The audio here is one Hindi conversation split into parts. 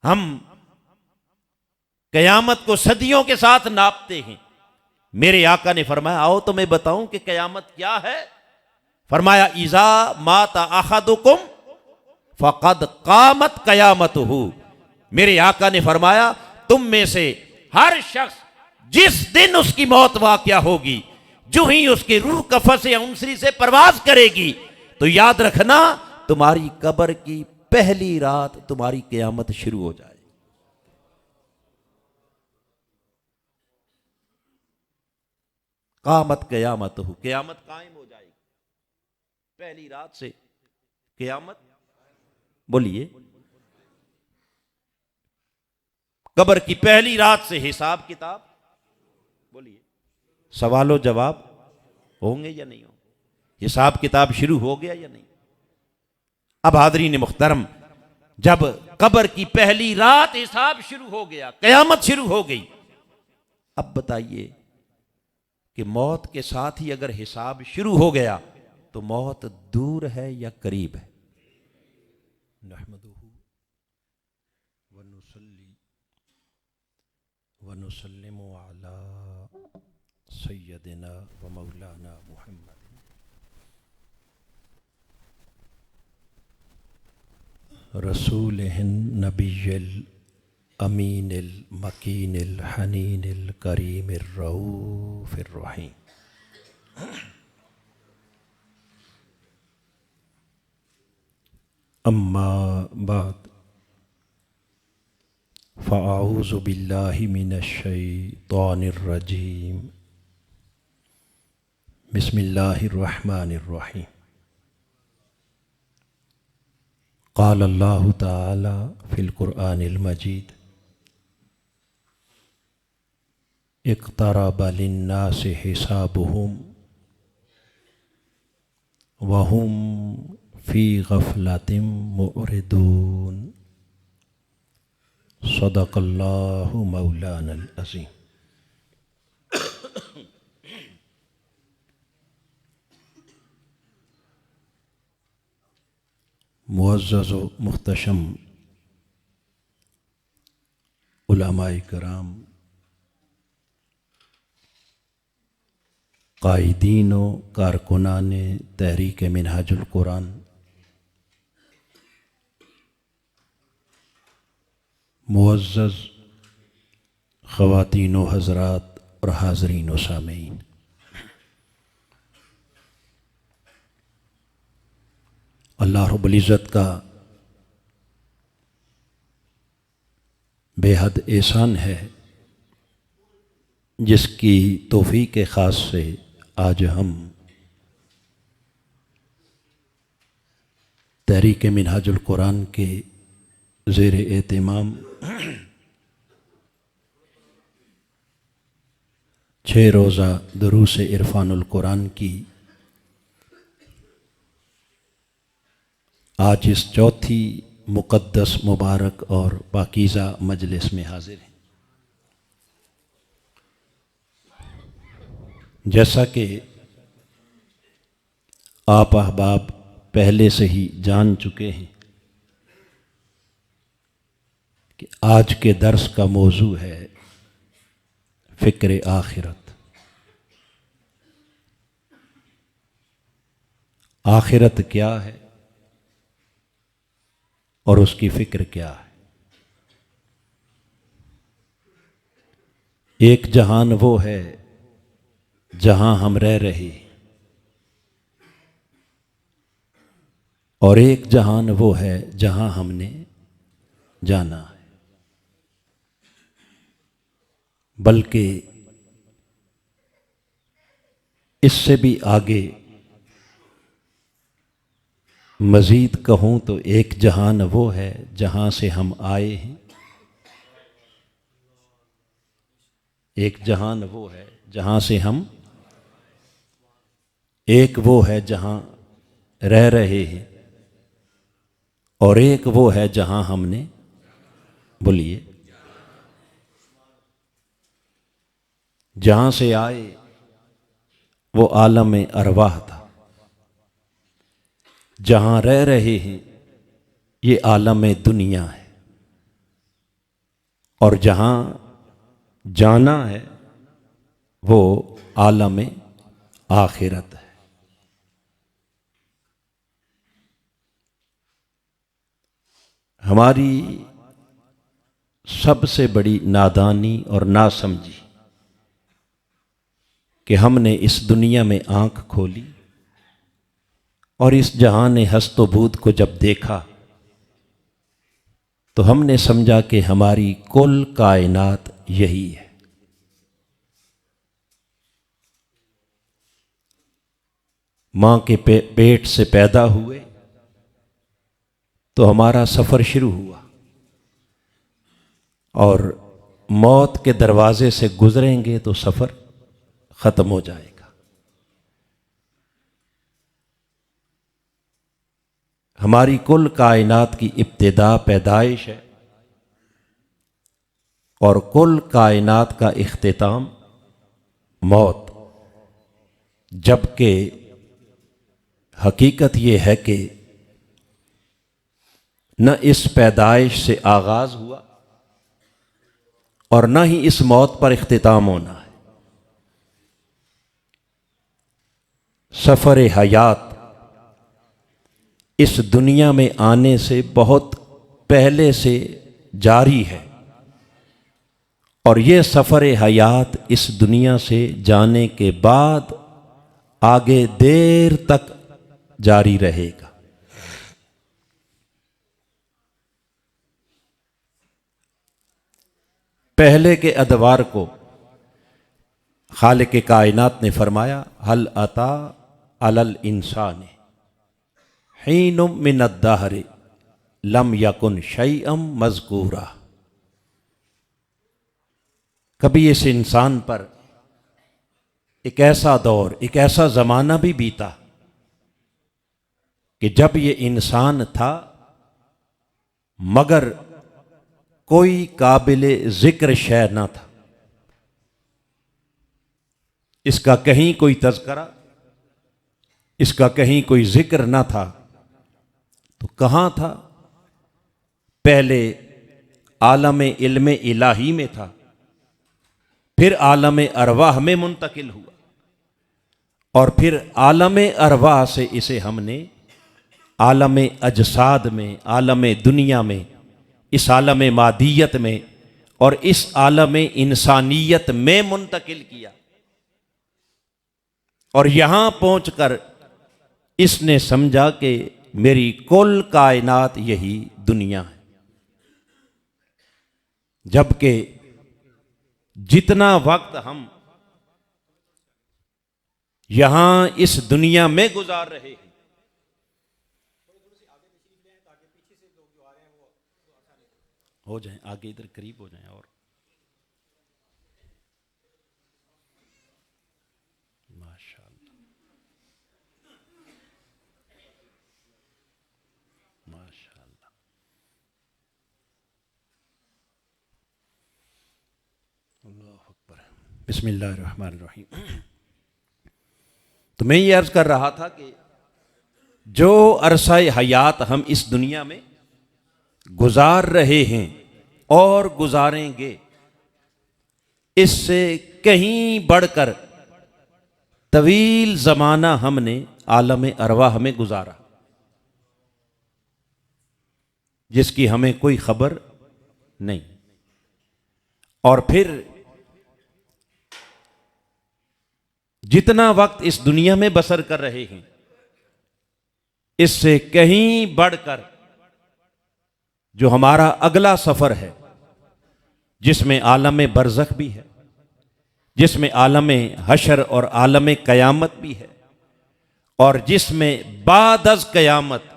हम कयामत को सदियों के साथ नापते हैं। मेरे आका ने फरमाया आओ तो मैं बताऊं कि कयामत क्या है। फरमाया इज़ा माता अहदुकुम फ़क़द क़ामत क़यामतुहु। मेरे आका ने फरमाया तुम में से हर शख्स जिस दिन उसकी मौत वाक़या होगी, जो ही उसकी रूह कफ़स उनसरी से परवाज करेगी, तो याद रखना तुम्हारी कब्र की पहली रात तुम्हारी क़यामत शुरू हो जाए। क़ामत क़यामतुहु, क़यामत कायम हो जाएगी पहली रात से। क़यामत बोलिए, कब्र की पहली रात से हिसाब किताब, बोलिए सवालों जवाब होंगे या नहीं होंगे? हिसाब किताब शुरू हो गया या नहीं? अब हाज़रीन मुहतरम, जब कब्र की पहली रात हिसाब शुरू हो गया, कयामत शुरू हो गई, अब बताइए कि मौत के साथ ही अगर हिसाब शुरू हो गया तो मौत दूर है या करीब है? नहमदुहु व नुसल्ली व नुसल्लिमु अला सय्यदिना व मौलाना मुहम्मद रसूलिहिन नबिय्यिल अमीनिल मकीनिल हनीनिल करीमिर रऊफिर रहीम। अम्मा बाद फ़अऊज़ु बिल्लाहि मिनश शैतानिर रजीम। बिस्मिल्लाहिर रहमानिर रहीम। क़ाल अल्लाहु तआला फ़िल क़ुरआनिल मजीद इक़्तरब लिन्नासि हिसाबुहुम व हुम फ़ी ग़फ़लतिम मुअरिदून। सदक़ल्लाहु मौलानल अज़ीम। मुअज़्ज़ज़ व मुहतशम उलमाए किराम, कायदीन व कारकुनान तहरीक मिनहाजुल कुरान, मुअज़्ज़ज़ ख़वातीन व हज़रात और हाज़रीन व सामीन, अल्लाह रब्बुल इज़्ज़त का बेहद एहसान है जिसकी तौफ़ीक़ ख़ास से आज हम तहरीक मिनहाजुल कुरान के ज़ेर एहतिमाम 6 रोज़ा दुरूस इरफ़ानुल कुरान की आज इस चौथी मुक़द्दस मुबारक और पाकीज़ा मजलिस में हाज़िर हैं। जैसा कि आप अहबाब पहले से ही जान चुके हैं कि आज के दर्स का मौजू है फ़िक्र आखिरत। आखिरत क्या है और उसकी फ़िक्र क्या है? एक जहान वो है जहां हम रह रहे, और एक जहान वो है जहां हमने जाना है। बल्कि इससे भी आगे मज़ीद कहूँ तो एक जहान वो है जहाँ से हम आए हैं, एक जहान वो है जहाँ से हम, एक वो है जहाँ रह रहे हैं, और एक वो है जहाँ हमने, बोलिए, जहाँ से आए वो आलम अरवाह था, जहाँ रह रहे हैं ये आलम दुनिया है। और जहां जाना है वो आलम आखिरत है। हमारी सबसे बड़ी नादानी और नासमझी कि हमने इस दुनिया में आंख खोली और इस जहान हस्तोभूत को जब देखा तो हमने समझा कि हमारी कुल कायनात यही है। मां के पेट से पैदा हुए तो हमारा सफर शुरू हुआ और मौत के दरवाजे से गुजरेंगे तो सफर खत्म हो जाएगा। हमारी कुल कायनात की इब्तिदा पैदाइश है और कुल कायनात का इख्तिताम मौत। जबकि हकीकत यह है कि न इस पैदाइश से आगाज हुआ और न ही इस मौत पर इख्तिताम होना है। सफर हयात इस दुनिया में आने से बहुत पहले से जारी है और यह सफर हयात इस दुनिया से जाने के बाद आगे देर तक जारी रहेगा। पहले के अदवार को खालिक कायनात ने फरमाया, हल अता अलल इंसान हीनुम मिनद दहर लम यकुन शैअम मज़कूरा। कभी इस इंसान पर एक ऐसा दौर, एक ऐसा जमाना भी बीता कि जब ये इंसान था मगर कोई काबिल जिक्र शय ना था। इसका कहीं कोई तज़किरा, इसका कहीं कोई जिक्र ना था। तो कहाँ था? पहले आलम इल्म इलाही में था, फिर आलम अरवाह में मुंतकिल हुआ और फिर आलम अरवाह से इसे हमने आलम अजसाद में, आलम दुनिया में, इस आलम मादियत में और इस आलम इंसानियत में मुंतकिल किया। और यहां पहुंचकर इसने समझा कि मेरी कुल कायनात यही दुनिया है। जबकि जितना वक्त हम यहां इस दुनिया में गुजार रहे हैं, हो जाएं आगे, इधर करीब हो जाएं। और माशाअल्लाह माशाअल्लाह। अल्लाहु अकबर। बिस्मिल्लाहिर्रहमानिर्रहीम। तो मैं ये अर्ज कर रहा था कि जो अरसा हयात हम इस दुनिया में गुजार रहे हैं और गुजारेंगे, इससे कहीं बढ़कर तवील जमाना हमने आलम अरवाह में गुजारा, जिसकी हमें कोई खबर नहीं। और फिर जितना वक्त इस दुनिया में बसर कर रहे हैं, इससे कहीं बढ़कर जो हमारा अगला सफर है, जिसमें आलम बरज़ख भी है, जिसमें आलम हशर और आलम क़यामत भी है, और जिसमें बाद अज़ क़यामत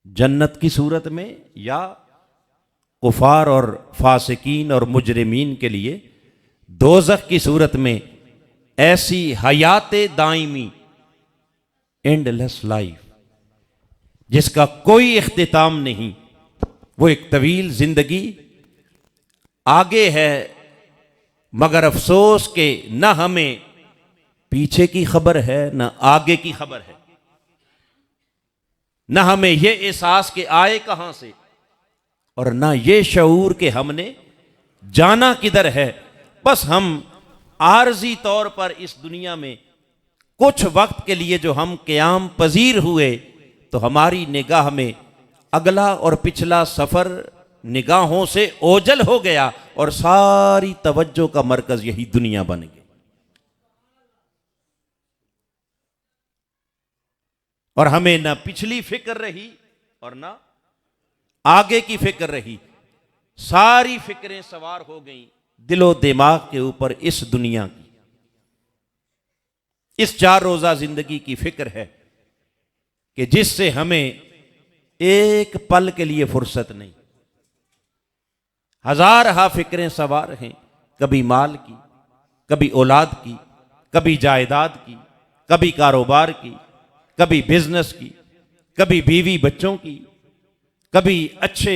जन्नत की सूरत में या कुफार और फासिकीन और मुजरिमीन के लिए दोज़ख की सूरत में ऐसी हयात दाइमी, एंडलेस लाइफ, जिसका कोई इख्तिताम नहीं, वो एक तवील जिंदगी आगे है। मगर अफसोस के न हमें पीछे की खबर है न आगे की खबर है, न हमें यह एहसास के आए कहां से और ना ये शऊर कि हमने जाना किधर है। बस हम आर्जी तौर पर इस दुनिया में कुछ वक्त के लिए जो हम क़याम पजीर हुए, तो हमारी निगाह में अगला और पिछला सफ़र निगाहों से ओझल हो गया और सारी तवज्जो का मरकज यही दुनिया बन गई। और हमें ना पिछली फिक्र रही और ना आगे की फिक्र रही, सारी फिक्रें सवार हो गईं दिलो दिमाग के ऊपर इस दुनिया की। इस 4 रोज़ा जिंदगी की फिक्र है कि जिससे हमें एक पल के लिए फुर्सत नहीं। हजार हा फिक्रें सवार हैं, कभी माल की, कभी औलाद की, कभी जायदाद की, कभी कारोबार की, कभी बिजनेस की, कभी बीवी बच्चों की, कभी अच्छे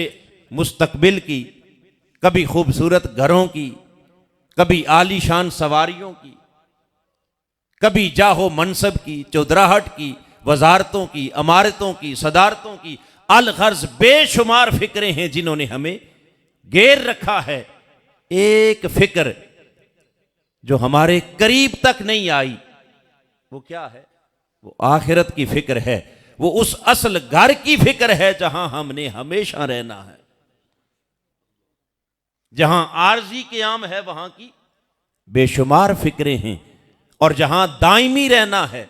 मुस्तकबिल की, कभी खूबसूरत घरों की, कभी आलीशान सवारियों की, कभी जाहो मनसब की, चौधराहट की, वजारतों की, अमारतों की, सदारतों की। अलगर्ज बेशुमार फिक्रें हैं जिन्होंने हमें घेर रखा है। एक फिक्र जो हमारे करीब तक नहीं आई, वो क्या है? वो आखिरत की फिक्र है। वो उस असल घर की फिक्र है जहां हमने हमेशा रहना है। जहां आर्जी क़याम है वहां की बेशुमार फिक्रें हैं, और जहां दायमी रहना है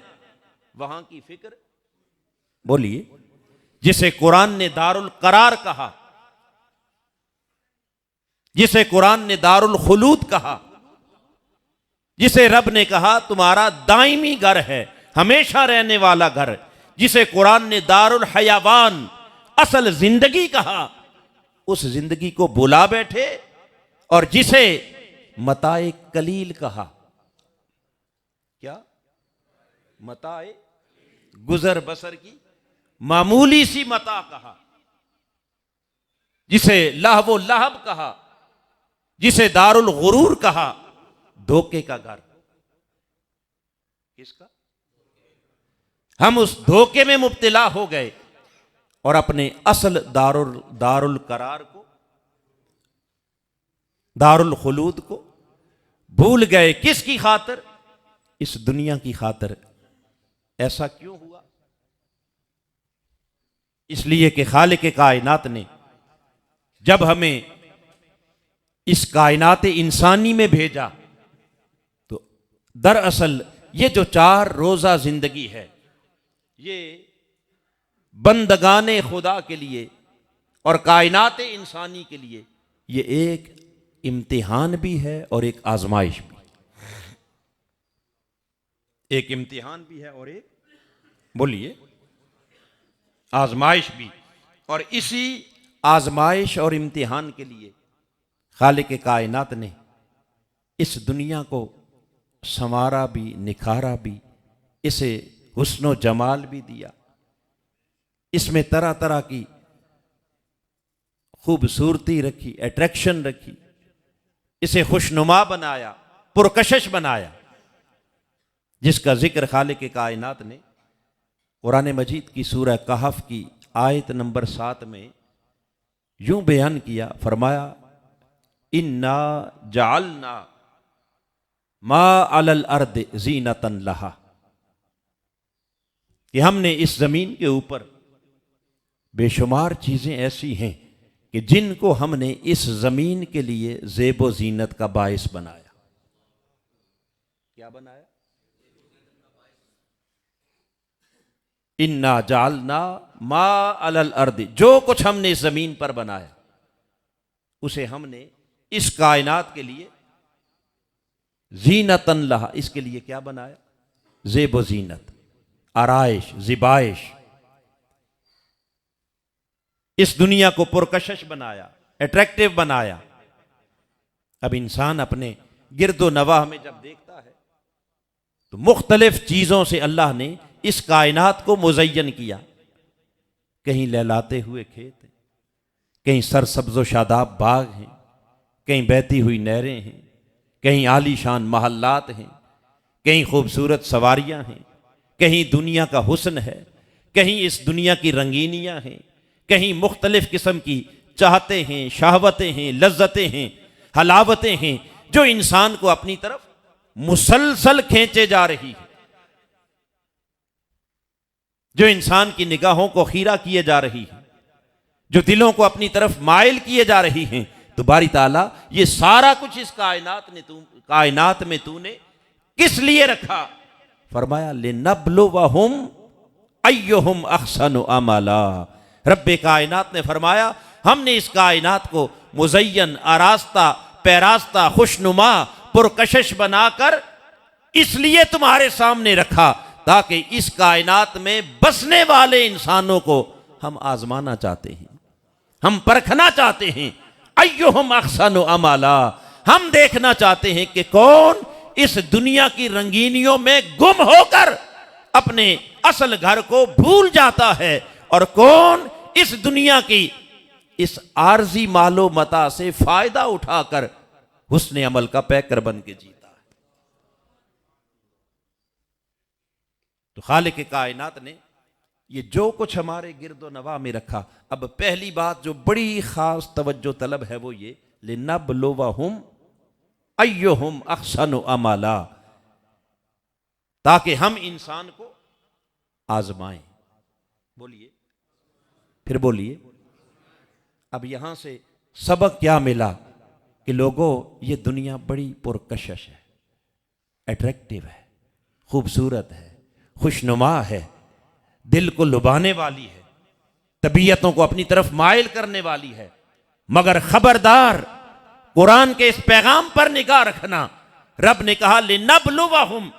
वहां की फिक्र, बोलिए, जिसे कुरान ने दारुल करार कहा, जिसे कुरान ने दारुल खुलूद कहा, जिसे रब ने कहा तुम्हारा दायमी घर है, हमेशा रहने वाला घर, जिसे कुरान ने दारुल हयावान, असल जिंदगी कहा, उस जिंदगी को बुला बैठे। और जिसे मताए कलील कहा, क्या? मताए गुजर बसर की मामूली सी मता कहा, जिसे लहवो लहब कहा, जिसे दारुल गुरूर कहा, धोखे का घर। किसका? हम उस धोखे में मुब्तला हो गए और अपने असल दारुल करार को, दारुल खुलूद को भूल गए। किसकी खातिर? इस दुनिया की खातिर। ऐसा क्यों हुआ? इसलिए कि खालिक कायनात ने जब हमें इस कायनात इंसानी में भेजा, तो दरअसल ये जो 4 रोज़ा जिंदगी है, ये बंदगाने खुदा के लिए और कायनात इंसानी के लिए ये एक इम्तिहान भी है और एक आजमाइश भी। एक इम्तिहान भी है और एक, बोलिए, आजमाइश भी। और इसी आजमाइश और इम्तिहान के लिए खालिक कायनात ने इस दुनिया को संवारा भी, निखारा भी, इसे हुस्नो जमाल भी दिया, इसमें तरह तरह की खूबसूरती रखी, अट्रैक्शन रखी, इसे खुशनुमा बनाया, पुरकशिश बनाया, जिसका जिक्र खालिक कायनात ने कुरान मजीद की सूरह कहफ की आयत नंबर 7 में यूं बयान किया, फरमाया इन्ना जालना मा अलल अर्द जीनतन लहा, कि हमने इस जमीन के ऊपर बेशुमार चीजें ऐसी हैं कि जिनको हमने इस जमीन के लिए ज़ेबो जीनत का बाइस बनाया। क्या बनाया? इन्ना जालना मा अलल अर्द, जो कुछ हमने इस जमीन पर बनाया उसे हमने इस कायनात के लिए जीनतन लहा, इसके लिए क्या बनाया? ज़ेबो जीनत, आराइश, ज़िबाइश। इस दुनिया को पुरकशिश बनाया, अट्रैक्टिव बनाया। अब इंसान अपने गिरदो नवाह में जब देखता है तो मुख्तलिफ चीजों से अल्लाह ने इस कायनात को मुज़य्यन किया। कहीं लहलाते हुए खेत हैं, कहीं सरसब्ज़ो शादाब बाग हैं, कहीं बहती हुई नहरें हैं, कहीं आलीशान महल्लात हैं, कहीं खूबसूरत सवारियां हैं, कहीं दुनिया का हुस्न है, कहीं इस दुनिया की रंगीनियां हैं, कहीं मुख्तलिफ किस्म की चाहते हैं, शहवतें हैं, लज्जतें हैं, हलावतें हैं जो इंसान को अपनी तरफ मुसलसल खींचे जा रही है, जो इंसान की निगाहों को खीरा किए जा रही है, जो दिलों को अपनी तरफ माइल किए जा रही हैं। तो बारी ताला ये सारा कुछ इस कायनात में तूने किस लिए रखा? फरमाया लिनब्लुवहुम अय्युहुम अहसनु अमला। रब्बे कायनात ने फरमाया हमने इस कायनात को मुज़य्यन, आरास्ता, पैरास्ता, खुशनुमा, पुरकशिश बनाकर इसलिए तुम्हारे सामने रखा ताकि इस कायनात में बसने वाले इंसानों को हम आजमाना चाहते हैं, हम परखना चाहते हैं। अय्युहुम अहसनु अमला, हम देखना चाहते हैं कि कौन इस दुनिया की रंगीनियों में गुम होकर अपने असल घर को भूल जाता है और कौन इस दुनिया की इस आरजी मालो मता से फायदा उठाकर हुस्ने अमल का पैकर बन के जीता है। तो खालिक कायनात ने ये जो कुछ हमारे गिरदो नवा में रखा, अब पहली बात जो बड़ी खास तवज्जो तलब है वो ये लिनब्लुवहुम अय्युहुम अहसनु अमला, ताकि हम इंसान को आजमाएं। बोलिए, फिर बोलिए। अब यहां से सबक क्या मिला कि लोगों ये दुनिया बड़ी पुरकशिश है, अट्रैक्टिव है, खूबसूरत है, खुशनुमा है, दिल को लुभाने वाली है, तबीयतों को अपनी तरफ माइल करने वाली है। मगर खबरदार, कुरान के इस पैगाम पर निगाह रखना। रब ने कहा लिनब्लुवहुम,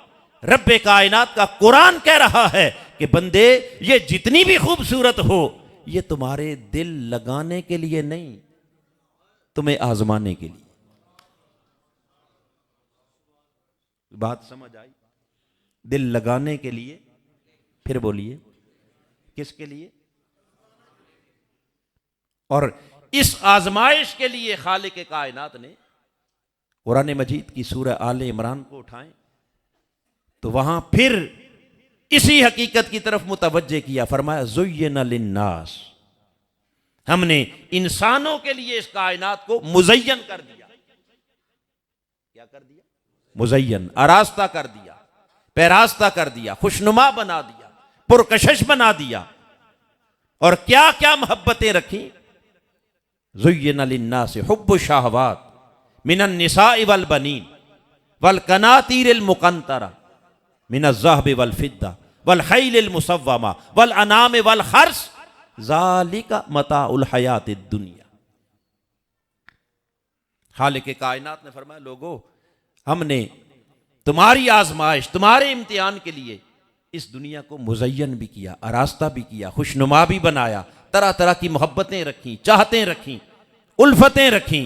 रब्बे कायनात का कुरान कह रहा है कि बंदे ये जितनी भी खूबसूरत हो ये तुम्हारे दिल लगाने के लिए नहीं, तुम्हें आजमाने के लिए। बात समझ आई? दिल लगाने के लिए, फिर बोलिए किसके लिए? और इस आजमाइश के लिए खालिक कायनात ने कुरान मजीद की सूरह आले इमरान को उठाएं तो वहां फिर इसी हकीकत की तरफ मुतवज्जे किया। फरमाया ज़ुय्यिना लिन्नास, हमने इंसानों के लिए इस कायनात को मुज़य्यन कर दिया। क्या कर दिया? मुज़य्यन, आरास्ता कर दिया, पैरास्ता कर दिया, खुशनुमा बना दिया, पुरकशिश बना दिया। और क्या क्या मोहब्बतें रखी? ज़ुय्यिना लिन्नास हुब्बु शहवात मिनन निसाइ वल बनीन वल कनातीरिल मुकंतरा मिनज़ ज़हबि वल फिद्दा वल खैलिल मुसव्वमा वल अनाम वल खर्स ज़ालिका मताउल हयातिद दुनिया। खालिक कायनात ने फरमाया लोगों, हमने तुम्हारी आजमाइश, तुम्हारे इम्तिहान के लिए इस दुनिया को मुज़य्यन भी किया, आरास्ता भी किया, खुशनुमा भी बनाया, तरह तरह की मोहब्बतें रखी, चाहतें रखी, उल्फतें रखी।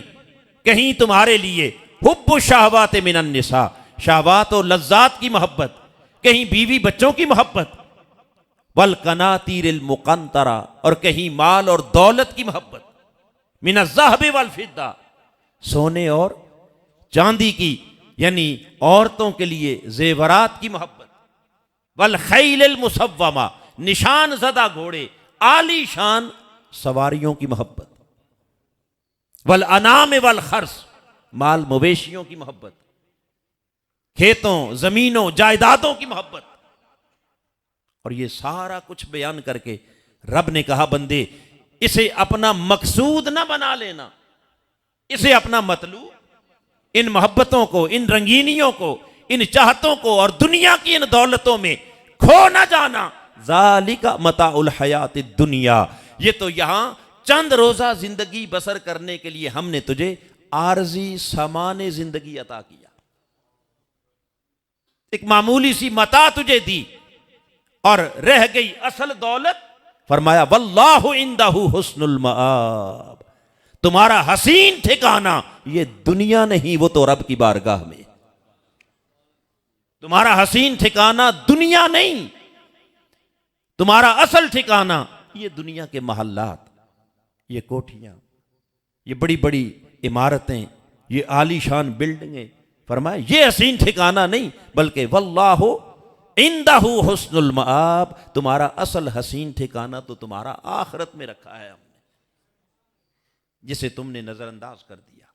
कहीं तुम्हारे लिए हुब्बु शहवात मिनन निसा, शहवात और लज्जात की मोहब्बत, कहीं बीवी बच्चों की मोहब्बत, वल कनातीरिल मुकंतरा, और कहीं माल और दौलत की मोहब्बत, मिनज़ ज़हबि वल फिद्दा, सोने और चांदी की यानी औरतों के लिए जेवरात की मोहब्बत, वल खैलिल मुसव्वमा, निशान ज़दा घोड़े, आली शान सवारियों की मोहब्बत, वल अनाम वल खर्स, माल मवेशियों की मोहब्बत, खेतों, जमीनों, जायदादों की मोहब्बत। और ये सारा कुछ बयान करके रब ने कहा बंदे इसे अपना मकसूद ना बना लेना, इसे अपना मतलूब, इन मोहब्बतों को, इन रंगीनियों को, इन चाहतों को और दुनिया की इन दौलतों में खो ना जाना। ज़ालिका मताउल हयातिद दुनिया, ये तो यहां चंद रोजा जिंदगी बसर करने के लिए हमने तुझे आरजी सामान्य जिंदगी अता किया, एक मामूली सी मता तुझे दी और रह गई असल दौलत। फरमाया वल्लाहु इंदहु हुस्नुल मआब, तुम्हारा हसीन ठिकाना ये दुनिया नहीं, वो तो रब की बारगाह में। तुम्हारा हसीन ठिकाना दुनिया नहीं, तुम्हारा असल ठिकाना ये दुनिया के महल्लात, ये कोठियां, ये बड़ी बड़ी इमारतें, ये आलीशान बिल्डिंगें। फरमाया ये हसीन ठिकाना नहीं, बल्कि वल्लाहु इंदहु हुस्नुल मआब, तुम्हारा असल हसीन ठिकाना तो तुम्हारा आखिरत में रखा है हमने। जिसे तुमने नजरअंदाज कर दिया,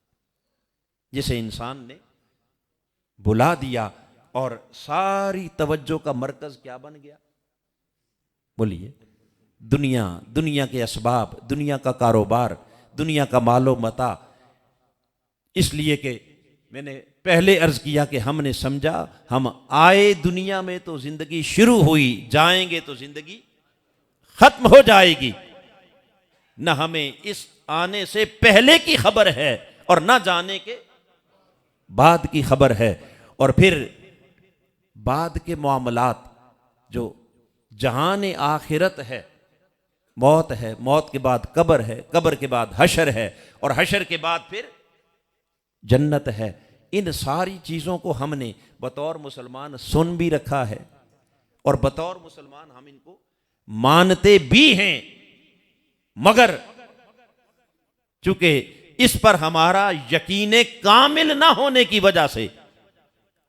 जिसे इंसान ने बुला दिया और सारी तवज्जो का मरकज क्या बन गया? बोलिए, दुनिया, दुनिया के असबाब, दुनिया का कारोबार, दुनिया का मालो मता। इसलिए कि मैंने पहले अर्ज किया कि हमने समझा हम आए दुनिया में तो जिंदगी शुरू हुई, जाएंगे तो जिंदगी खत्म हो जाएगी। न हमें इस आने से पहले की खबर है और न जाने के बाद की खबर है। और फिर बाद के मामलात, जो जहान आखिरत है, मौत है, मौत के बाद कब्र है, कब्र के बाद हशर है और हशर के बाद फिर जन्नत है। इन सारी चीज़ों को हमने बतौर मुसलमान सुन भी रखा है और बतौर मुसलमान हम इनको मानते भी हैं, मगर चूंकि इस पर हमारा यकीन कामिल ना होने की वजह से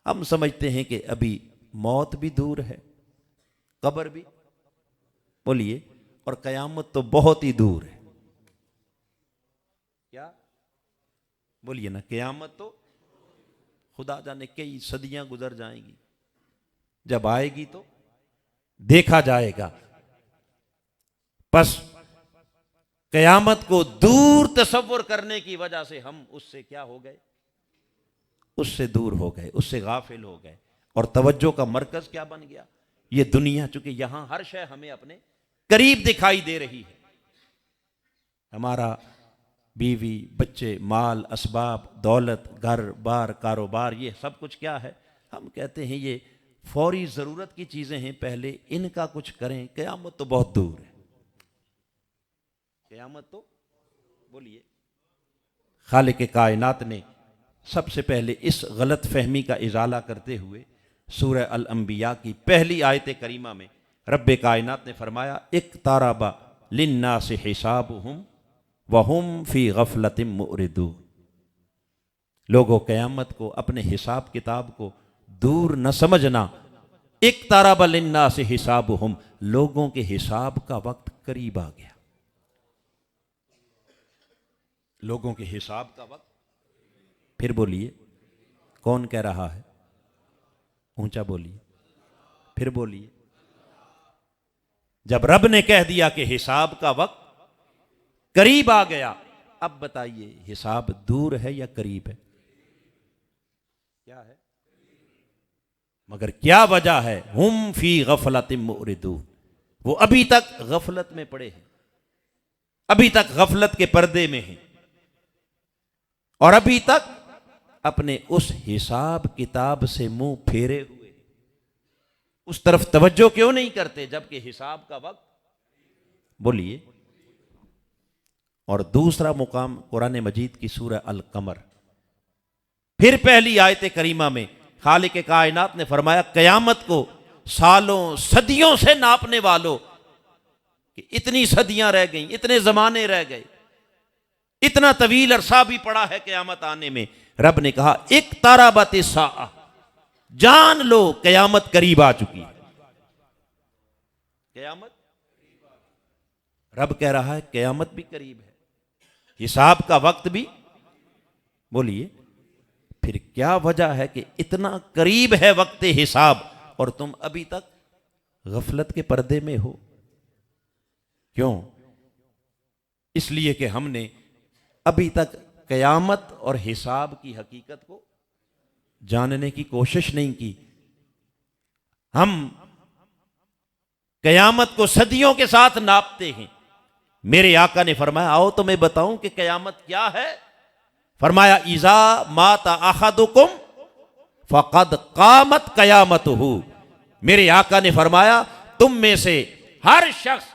हम समझते हैं कि अभी मौत भी दूर है, कब्र भी, बोलिए, और कयामत तो बहुत ही दूर है। क्या बोलिए ना, कयामत तो खुदा जाने कई सदियां गुजर जाएंगी, जब आएगी तो देखा जाएगा। बस कयामत को दूर तसव्वुर करने की वजह से हम उससे क्या हो गए? उससे दूर हो गए, उससे गाफिल हो गए और तवज्जो का मरकज क्या बन गया? ये दुनिया। चूंकि यहां हर शय हमें अपने करीब दिखाई दे रही है, हमारा बीवी, बच्चे, माल, असबाब, दौलत, घर बार, कारोबार, ये सब कुछ क्या है? हम कहते हैं ये फौरी ज़रूरत की चीज़ें हैं, पहले इनका कुछ करें। क़यामत तो बहुत दूर है, क़यामत तो, बोलिए, खालिक कायनात ने सबसे पहले इस गलत फहमी का इजाला करते हुए सूरह अल अंबिया की पहली आयत करीमा में रब्बे कायनात ने फरमाया, इक़्तरबा लिन्नासि हिसाबुहुम वहुम फी गफलतिम मुरिदून। लोगों, क़यामत को, अपने हिसाब किताब को दूर न समझना। इक़्तरबा लिन्नासि हिसाबुहुम, लोगों के हिसाब का वक्त करीब आ गया। लोगों के हिसाब का वक्त, फिर बोलिए, कौन कह रहा है? ऊंचा बोलिए, फिर बोलिए। जब रब ने कह दिया कि हिसाब का वक्त करीब आ गया, अब बताइए हिसाब दूर है या करीब है? क्या है? मगर क्या वजह है? हुम फी गफलतिम मुरिदून, वो अभी तक गफलत में पड़े हैं, अभी तक गफलत के पर्दे में हैं और अभी तक अपने उस हिसाब किताब से मुंह फेरे हुए, उस तरफ तवज्जो क्यों नहीं करते जबकि हिसाब का वक्त, बोलिए। और दूसरा मुकाम कुरान मजीद की सूरह अल कमर, फिर पहली आयत करीमा में खालिक कायनात ने फरमाया, कयामत को सालों सदियों से नापने वालों, कि इतनी सदियां रह गई, इतने जमाने रह गए, इतना तवील अरसा भी पड़ा है कयामत आने में। रब ने कहा, इक़्तरबति साअ, जान लो कयामत करीब आ चुकी है। कयामत, रब कह रहा है कयामत भी करीब है, हिसाब का वक्त भी, बोलिए। फिर क्या वजह है कि इतना करीब है वक्त हिसाब और तुम अभी तक गफलत के पर्दे में हो? क्यों? इसलिए कि हमने अभी तक कयामत और हिसाब की हकीकत को जानने की कोशिश नहीं की। हम कयामत को सदियों के साथ नापते हैं। मेरे आका ने फरमाया, आओ तो मैं बताऊं कि कयामत क्या है। फरमाया, इज़ा माता अहदुकुम फ़क़द क़ामत क़यामतुहु। मेरे आका ने फरमाया, तुम में से हर शख्स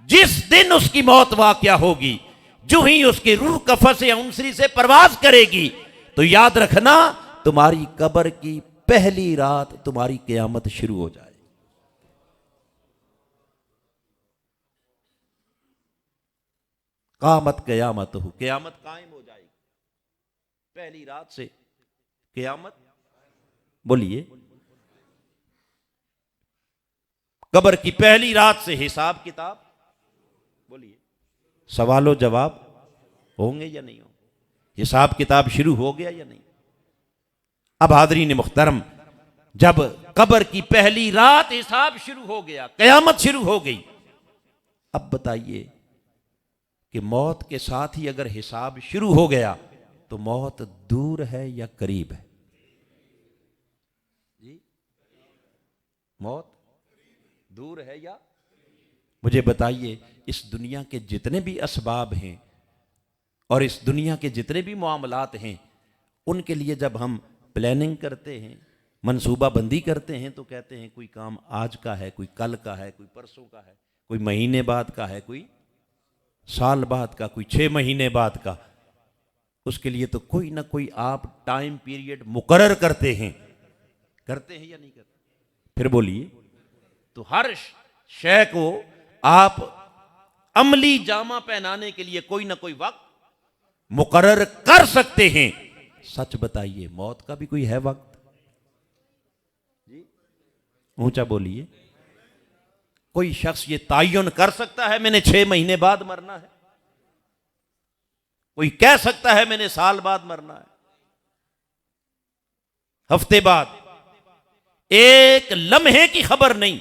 जिस दिन उसकी मौत वाक़या होगी, जो ही उसकी रूह कफ़स उनसरी से परवाज करेगी, तो याद रखना तुम्हारी कब्र की पहली रात तुम्हारी क़यामत शुरू हो जाए। क़ामत क़यामतुहु, क़यामत कायम हो जाएगी पहली रात से। क़यामत, बोलिए, कब्र की पहली रात से हिसाब किताब, बोलिए, सवालो जवाब होंगे या नहीं होंगे? हिसाब किताब शुरू हो गया या नहीं? अब हाज़रीन मुहतरम, जब कब्र की पहली रात हिसाब शुरू हो गया, कयामत शुरू हो गई, अब बताइए कि मौत के साथ ही अगर हिसाब शुरू हो गया तो मौत दूर है या करीब है? जी, मौत दूर है या? मुझे बताइए, इस दुनिया के जितने भी असबाब हैं और इस दुनिया के जितने भी मामलात हैं, उनके लिए जब हम प्लानिंग करते हैं, मंसूबा बंदी करते हैं, तो कहते हैं कोई काम आज का है, कोई कल का है, कोई परसों का है, कोई महीने बाद का है, कोई साल बाद का, कोई 6 महीने बाद का। उसके लिए तो कोई ना कोई आप टाइम पीरियड मुकर्रर करते हैं या नहीं करते? फिर बोलिए, तो हर शय को आप अमली जामा पहनाने के लिए कोई ना कोई वक्त मुकर्रर कर सकते हैं। सच बताइए, मौत का भी कोई है वक्त? जी, ऊंचा बोलिए। कोई शख्स ये तायन कर सकता है मैंने 6 महीने बाद मरना है? कोई कह सकता है मैंने साल बाद मरना है, हफ्ते बाद? एक लम्हे की खबर नहीं।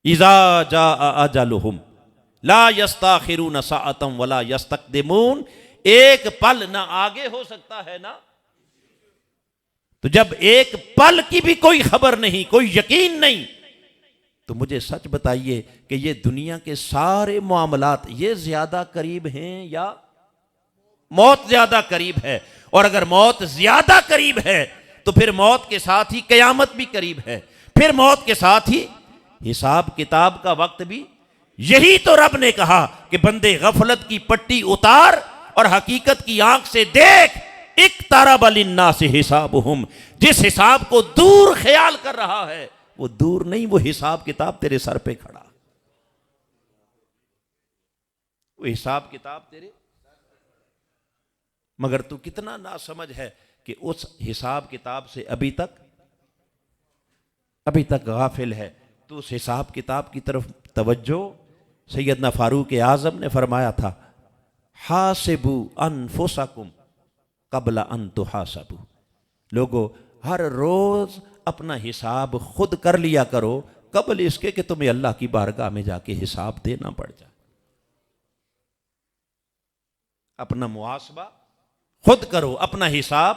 इज़ा जा अजलुहुम ला यस्ताखिरून साअतम वला यस्तक़दिमून। एक पल ना आगे हो सकता है ना। तो जब एक पल की भी कोई खबर नहीं, कोई यकीन नहीं, तो मुझे सच बताइए कि ये दुनिया के सारे मामलात ये ज्यादा करीब हैं या मौत ज्यादा करीब है? और अगर मौत ज्यादा करीब है तो फिर मौत के साथ ही कयामत भी करीब है, फिर मौत के साथ ही हिसाब किताब का वक्त भी। यही तो रब ने कहा कि बंदे गफलत की पट्टी उतार और हकीकत की आंख से देख। इक़्तरब लिन्नासि हिसाबुहुम। जिस हिसाब को दूर ख्याल कर रहा है वो दूर नहीं, वो हिसाब किताब तेरे सर पे खड़ा। वो हिसाब किताब तेरे, मगर तू कितना नासमझ है कि उस हिसाब किताब से अभी तक गाफिल है। तो उस हिसाब किताब की तरफ तवज्जो सैयदना फारूक आज़म ने फरमाया था, हासिबू अनफुसकुम कबला अन तुहासबू। लोगो, हर रोज अपना हिसाब खुद कर लिया करो कबल इसके कि तुम्हें अल्लाह की बारगाह में जाके हिसाब देना पड़ जाए। अपना मुआसबा खुद करो, अपना हिसाब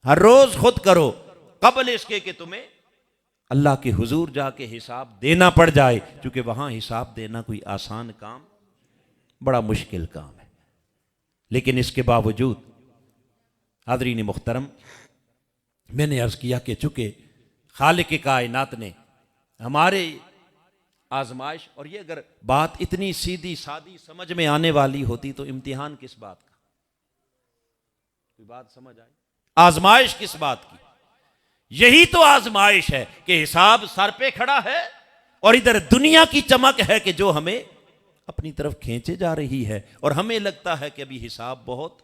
हर रोज खुद करो कबल इसके कि तुम्हें अल्लाह के हुजूर जाके हिसाब देना पड़ जाए। क्योंकि वहां हिसाब देना कोई आसान काम, बड़ा मुश्किल काम है। लेकिन इसके बावजूद हाज़रीन मुहतरम, मैंने अर्ज किया कि चूंकि खालिक कायनात ने हमारे आजमाइश, और ये अगर बात इतनी सीधी सादी समझ में आने वाली होती तो इम्तिहान किस बात का? कोई बात समझ आई? आजमाइश किस बात की? यही तो आजमाइश है कि हिसाब सर पे खड़ा है और इधर दुनिया की चमक है कि जो हमें अपनी तरफ खींचे जा रही है, और हमें लगता है कि अभी हिसाब बहुत,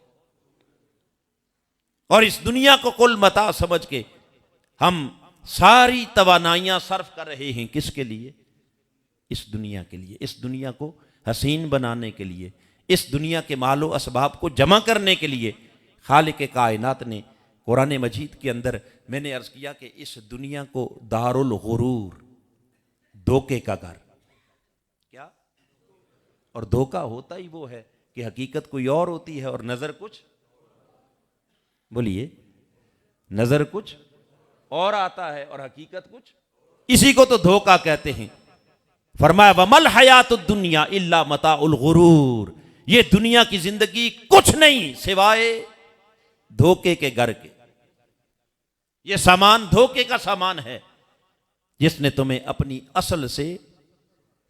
और इस दुनिया को कुल मता समझ के हम सारी तवानाइयां सर्फ कर रहे हैं। किसके लिए? इस दुनिया के लिए, इस दुनिया को हसीन बनाने के लिए, इस दुनिया के मालो असबाब को जमा करने के लिए। खालिक कायनात ने कुरान मजीद के अंदर, मैंने अर्ज किया कि इस दुनिया को दारुल गुरूर, धोखे का घर, क्या? और धोखा होता ही वो है कि हकीकत कोई और होती है और नजर कुछ, बोलिए, नजर कुछ और आता है और हकीकत कुछ, इसी को तो धोखा कहते हैं। फरमाया वमल हयातुद दुनिया इल्ला मताउल गुरूर। ये दुनिया की जिंदगी कुछ नहीं सिवाय धोखे के घर के। ये सामान धोखे का सामान है जिसने तुम्हें अपनी असल से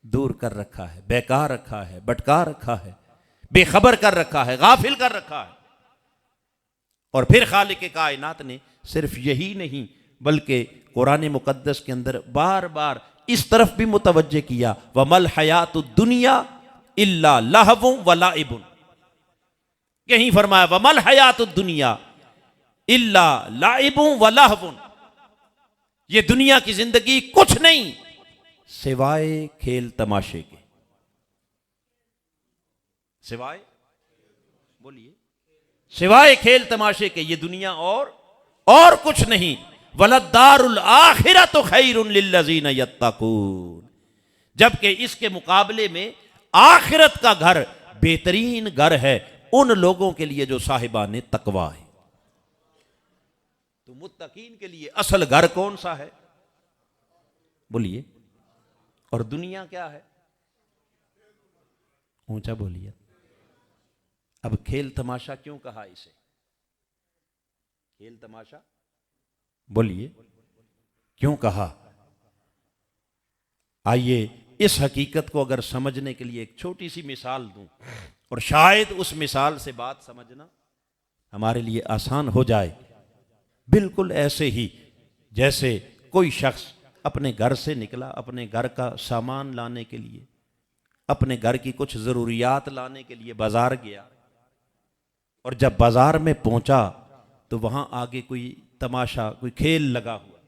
दूर कर रखा है, बेकार रखा है, भटका रखा है, बेखबर कर रखा है, गाफिल कर रखा है। और फिर खालिक कायनात ने सिर्फ यही नहीं बल्कि कुरान मुकद्दस के अंदर बार बार इस तरफ भी मुतवज्जे किया, वमल हयातुद दुनिया इल्ला लहवुन व लाइबुन। कहीं फरमाया वमल हयातुद दुनिया इल्ला लाइबुन व लहवुन। ये दुनिया की जिंदगी कुछ नहीं सिवाय खेल तमाशे के, सिवाय, बोलिए, सिवाय खेल तमाशे के ये दुनिया और कुछ नहीं। वलद्दारुल आखिरतु खैरुन लिल्लज़ीना यत्तकून, जबकि इसके मुकाबले में आखिरत का घर बेहतरीन घर है उन लोगों के लिए जो साहिबाने तकवा है। तो मुत्तकीन के लिए असल घर कौन सा है, बोलिए। और दुनिया क्या है, ऊंचा बोलिए। अब खेल तमाशा क्यों कहा इसे, खेल तमाशा, बोलिए क्यों कहा। आइए इस हकीकत को अगर समझने के लिए एक छोटी सी मिसाल दूं और शायद उस मिसाल से बात समझना हमारे लिए आसान हो जाए। बिल्कुल ऐसे ही जैसे कोई शख्स अपने घर से निकला, अपने घर का सामान लाने के लिए, अपने घर की कुछ ज़रूरियात लाने के लिए बाजार गया, और जब बाजार में पहुंचा तो वहां आगे कोई तमाशा, कोई खेल लगा हुआ,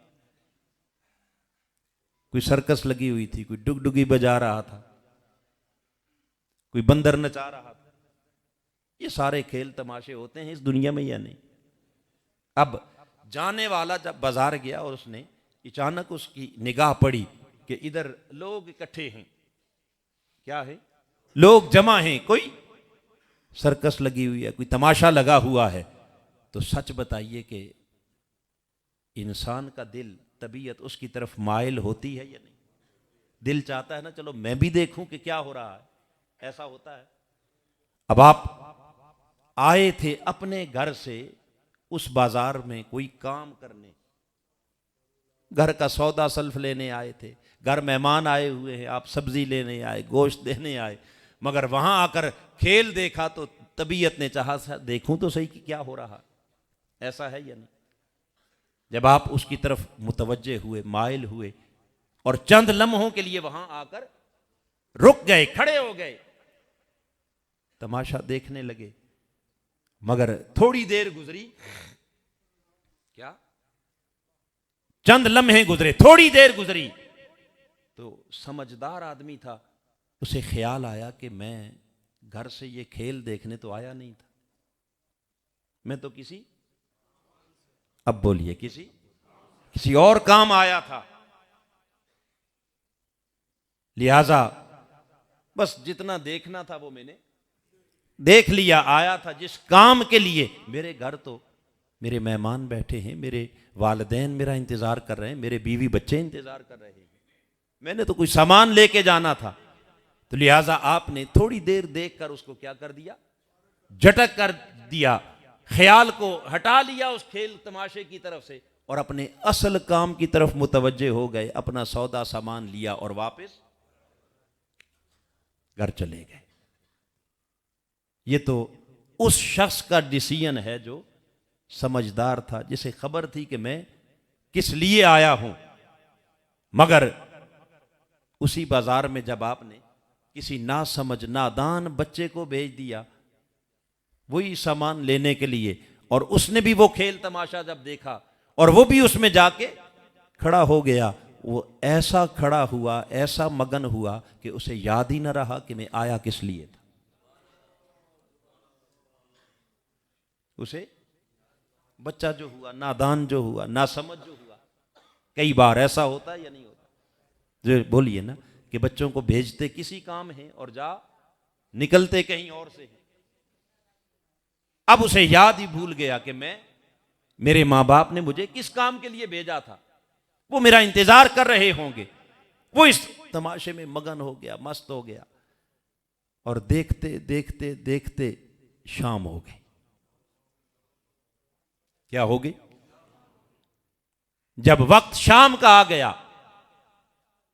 कोई सर्कस लगी हुई थी, कोई डुगडुगी बजा रहा था, कोई बंदर नचा रहा था। ये सारे खेल तमाशे होते हैं इस दुनिया में या नहीं। अब जाने वाला जब बाजार गया और उसने अचानक उसकी निगाह पड़ी कि इधर लोग इकट्ठे हैं, क्या है, लोग जमा हैं, कोई सर्कस लगी हुई है, कोई तमाशा लगा हुआ है। तो सच बताइए कि इंसान का दिल, तबीयत उसकी तरफ माइल होती है या नहीं। दिल चाहता है ना, चलो मैं भी देखूं कि क्या हो रहा है, ऐसा होता है। अब आप आए थे अपने घर से उस बाजार में कोई काम करने, घर का सौदा सल्फ लेने आए थे, घर मेहमान आए हुए हैं, आप सब्जी लेने आए, गोश्त देने आए, मगर वहां आकर खेल देखा तो तबीयत ने चाहा देखूं तो सही कि क्या हो रहा, ऐसा है या नहीं। जब आप उसकी तरफ मुतवज्जे हुए, माइल हुए और चंद लम्हों के लिए वहां आकर रुक गए, खड़े हो गए, तमाशा देखने लगे, मगर थोड़ी देर गुजरी, क्या, चंद लम्हे गुजरे, थोड़ी देर गुजरी, तो समझदार आदमी था, उसे ख्याल आया कि मैं घर से ये खेल देखने तो आया नहीं था, मैं तो किसी, अब बोलिए, किसी और काम आया था। लिहाजा बस जितना देखना था वो मैंने देख लिया, आया था जिस काम के लिए। मेरे घर तो मेरे मेहमान बैठे हैं, मेरे वालिदैन मेरा इंतजार कर रहे हैं, मेरे बीवी बच्चे इंतजार कर रहे हैं, मैंने तो कोई सामान लेके जाना था। तो लिहाजा आपने थोड़ी देर देखकर उसको क्या कर दिया, झटक कर दिया, ख्याल को हटा लिया उस खेल तमाशे की तरफ से और अपने असल काम की तरफ मुतवज्जे हो गए, अपना सौदा सामान लिया और वापस घर चले गए। ये तो उस शख्स का डिसीजन है जो समझदार था, जिसे खबर थी कि मैं किस लिए आया हूं। मगर उसी बाजार में जब आपने किसी नासमझ नादान बच्चे को भेज दिया वही सामान लेने के लिए, और उसने भी वो खेल तमाशा जब देखा और वो भी उसमें जाके खड़ा हो गया, वो ऐसा खड़ा हुआ, ऐसा मगन हुआ कि उसे याद ही न रहा कि मैं आया किस लिए था। उसे बच्चा जो हुआ, नादान जो हुआ, नासमझ जो हुआ, कई बार ऐसा होता है या नहीं होता, जो बोलिए ना कि बच्चों को भेजते किसी काम है और जा निकलते कहीं और से। अब उसे याद ही भूल गया कि मेरे मां बाप ने मुझे किस काम के लिए भेजा था, वो मेरा इंतजार कर रहे होंगे। वो इस तमाशे में मगन हो गया, मस्त हो गया, और देखते देखते देखते शाम हो गई। क्या हो गई? जब वक्त शाम का आ गया,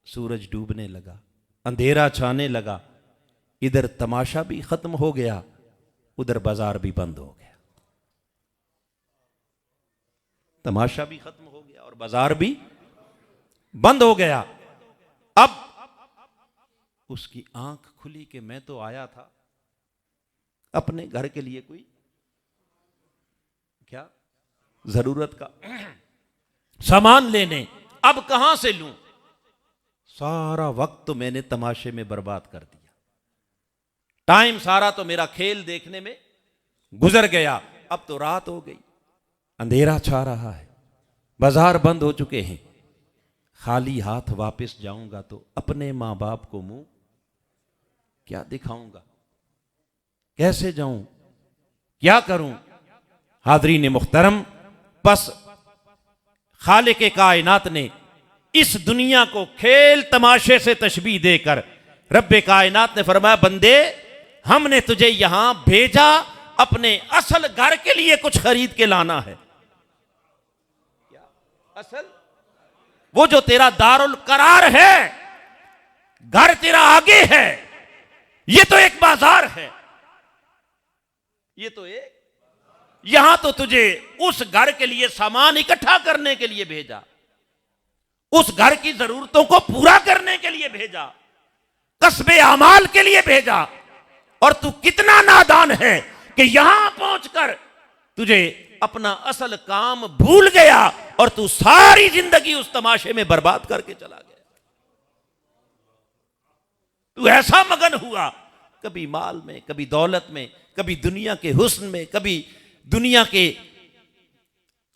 सूरज डूबने लगा, अंधेरा छाने लगा, इधर तमाशा भी खत्म हो गया, उधर बाजार भी बंद हो गया। तमाशा भी खत्म हो गया और बाजार भी बंद हो गया। अब उसकी आंख खुली कि मैं तो आया था अपने घर के लिए कोई क्या जरूरत का सामान लेने, अब कहां से लूं? सारा वक्त तो मैंने तमाशे में बर्बाद कर दिया। टाइम सारा तो मेरा खेल देखने में गुजर गया, अब तो रात हो गई, अंधेरा छा रहा है, बाजार बंद हो चुके हैं, खाली हाथ वापस जाऊंगा तो अपने मां बाप को मुंह क्या दिखाऊंगा, कैसे जाऊं, क्या करूं। हाज़रीन मुहतरम, बस खालिक कायनात ने इस दुनिया को खेल तमाशे से तशबीह देकर रब्बे कायनात ने फरमाया, बंदे हमने तुझे यहां भेजा अपने असल घर के लिए कुछ खरीद के लाना है। क्या असल? वो जो तेरा दारुल करार है, घर तेरा आगे है, ये तो एक बाजार है, ये तो एक, यहां तो तुझे उस घर के लिए सामान इकट्ठा करने के लिए भेजा, उस घर की जरूरतों को पूरा करने के लिए भेजा, कस्बे अमाल के लिए भेजा, और तू कितना नादान है कि यहां पहुंचकर तुझे अपना असल काम भूल गया और तू सारी जिंदगी उस तमाशे में बर्बाद करके चला गया। तू ऐसा मगन हुआ, कभी माल में, कभी दौलत में, कभी दुनिया के हुस्न में, कभी दुनिया के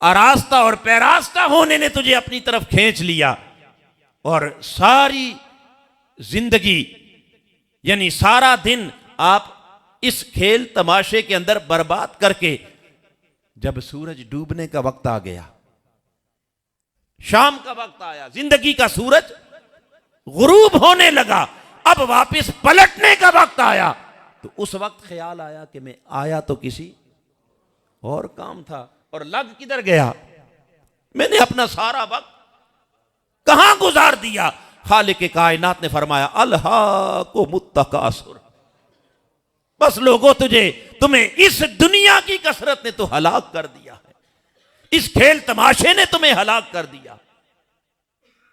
आरास्ता और पैरास्ता होने ने तुझे अपनी तरफ खींच लिया, और सारी जिंदगी यानी सारा दिन आप इस खेल तमाशे के अंदर बर्बाद करके, जब सूरज डूबने का वक्त आ गया, शाम का वक्त आया, जिंदगी का सूरज गुरूब होने लगा, अब वापस पलटने का वक्त आया, तो उस वक्त ख्याल आया कि मैं आया तो किसी और काम था और लग किधर गया, मैंने अपना सारा वक्त कहां गुजार दिया। खालिक कायनात ने फरमाया, अल्हा को मुत्तकासुर, बस लोगों तुम्हें इस दुनिया की कसरत ने तो हलाक कर दिया है, इस खेल तमाशे ने तुम्हें हलाक कर दिया,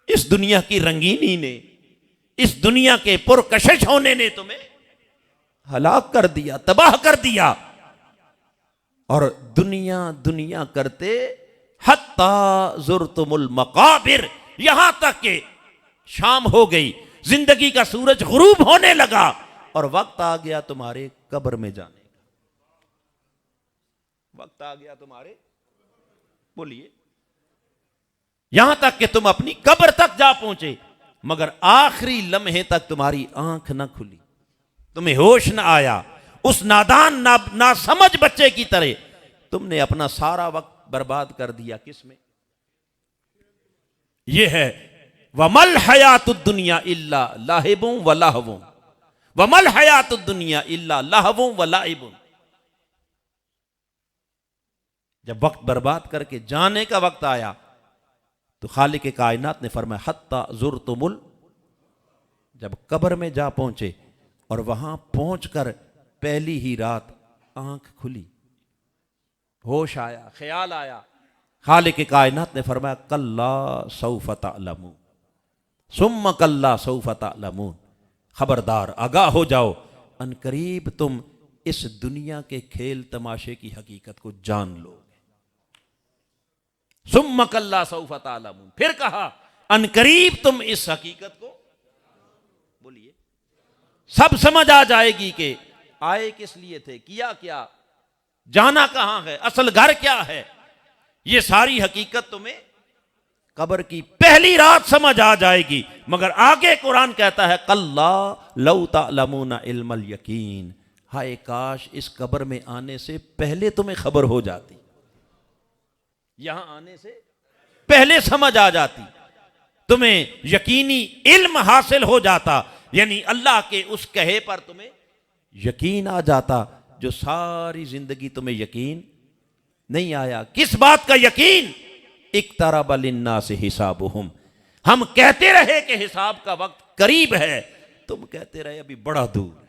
इस दुनिया की रंगीनी ने, इस दुनिया के पुरकशिश होने ने तुम्हें हलाक कर दिया, तबाह कर दिया। और दुनिया दुनिया करते हत्ता जुर्तुमुल मकाबिर, यहां तक के शाम हो गई, जिंदगी का सूरज गुरूब होने लगा और वक्त आ गया तुम्हारे कब्र में जाने का, वक्त आ गया तुम्हारे, बोलिए, यहां तक कि तुम अपनी कब्र तक जा पहुंचे, मगर आखिरी लम्हे तक तुम्हारी आंख न खुली, तुम्हें होश न आया। उस नादान ना समझ बच्चे की तरह तुमने अपना सारा वक्त बर्बाद कर दिया। किसमें? यह है वमल हयातुद दुनिया इल्ला लाहिबुं व लहवुं, वमल हयातुद दुनिया इल्ला लहवुं व लाइबुं। जब वक्त बर्बाद करके जाने का वक्त आया तो खालिक कायनात ने फरमाया, हत्ता जुर्तुमुल, जब कब्र में जा पहुंचे और वहां पहुंचकर पहली ही रात आंख खुली, होश आया, ख्याल आया, खालिक कायनात ने फरमाया, कल्ला सौफ तअलमून सुम्मा कल्ला सौफ तअलमून, खबरदार आगाह हो जाओ, अनकरीब तुम इस दुनिया के खेल तमाशे की हकीकत को जान लोगे। सुम्मा कल्ला सौफ तअलमून, फिर कहा अनकरीब तुम इस हकीकत को, बोलिए, सब समझ आ जाएगी कि आए किस लिए थे, किया क्या, जाना कहां है, असल घर क्या है। ये सारी हकीकत तुम्हें कब्र की पहली रात समझ आ जाएगी। मगर आगे कुरान कहता है, कल्ला लौ तअलमूना इल्मल यकीन, हाय काश इस कब्र में आने से पहले तुम्हें खबर हो जाती, यहां आने से पहले समझ आ जाती, तुम्हें यकीनी इल्म हासिल हो जाता, यानी अल्लाह के उस कहे पर तुम्हें यकीन आ जाता जो सारी जिंदगी तुम्हें यकीन नहीं आया। किस बात का यकीन? इक्तरब लिन्नास हिसाबुहुम, हम कहते रहे कि हिसाब का वक्त करीब है, तुम कहते रहे अभी बड़ा दूर है।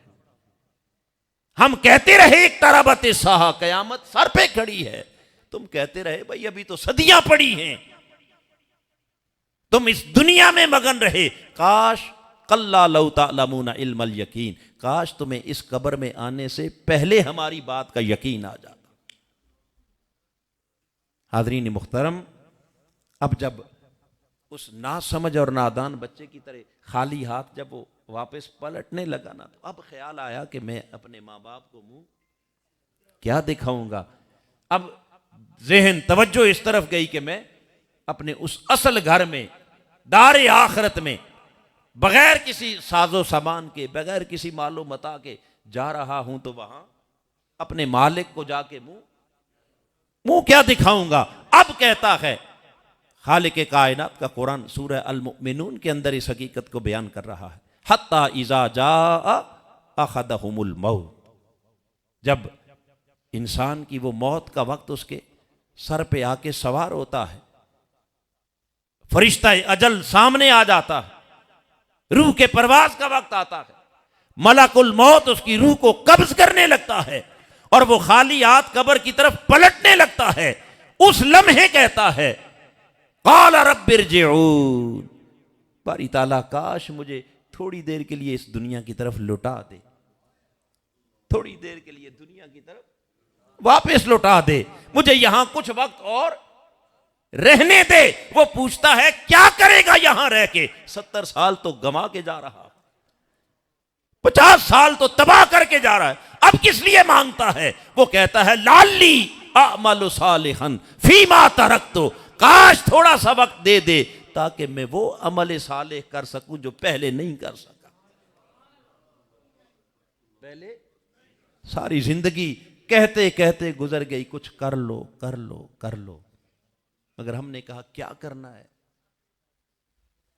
हम कहते रहे इक्तरबत साहा, कयामत सर पे खड़ी है, तुम कहते रहे भाई अभी तो सदियां पड़ी हैं। तुम इस दुनिया में मगन रहे, काश कल्ला लौ तअलमूना इल्मल यकीन, काश तुम्हें इस कब्र में आने से पहले हमारी बात का यकीन आ जाता। हाज़रीन मुहतरम, अब जब उस नासमझ और नादान बच्चे की तरह खाली हाथ जब वो वापस पलटने लगा ना, तो अब ख्याल आया कि मैं अपने माँ बाप को मुंह क्या दिखाऊंगा। अब ज़हन तवज्जो इस तरफ गई कि मैं अपने उस असल घर में, दारे आखिरत में, बगैर किसी साजो सामान के, बगैर किसी मालो मता के जा रहा हूं, तो वहां अपने मालिक को जाके मुंह क्या दिखाऊंगा। अब कहता है खालिक कायनात का कुरान सूरह अल मुमिनून के अंदर इस हकीकत को बयान कर रहा है, हत्ता इज़ा जाअ अखदहुमुल मौत, जब इंसान की वो मौत का वक्त उसके सर पे आके सवार होता है, फरिश्ता अजल सामने आ जाता है, रूह के परवाज का वक्त आता है, मलकुल मौत उसकी रूह को कब्ज करने लगता है और वो खाली हाथ कब्र की तरफ पलटने लगता है। उस लम्हे कहता है क़ाल रब्बिरजिऊन, बारी ताला काश मुझे थोड़ी देर के लिए इस दुनिया की तरफ लौटा दे, थोड़ी देर के लिए दुनिया की तरफ वापस लौटा दे, मुझे यहां कुछ वक्त और रहने दे। वो पूछता है क्या करेगा यहां रह के, 70 साल तो गंवा के जा रहा, 50 साल तो तबाह करके जा रहा है, अब किस लिए मांगता है। वो कहता है लाली अमलु सालिहन फीमा तरक्तु, काश थोड़ा सा वक्त दे दे ताकि मैं वो अमल सालेह कर सकूं जो पहले नहीं कर सका। पहले सारी जिंदगी कहते कहते गुजर गई, कुछ कर लो कर लो कर लो, मगर हमने कहा क्या करना है,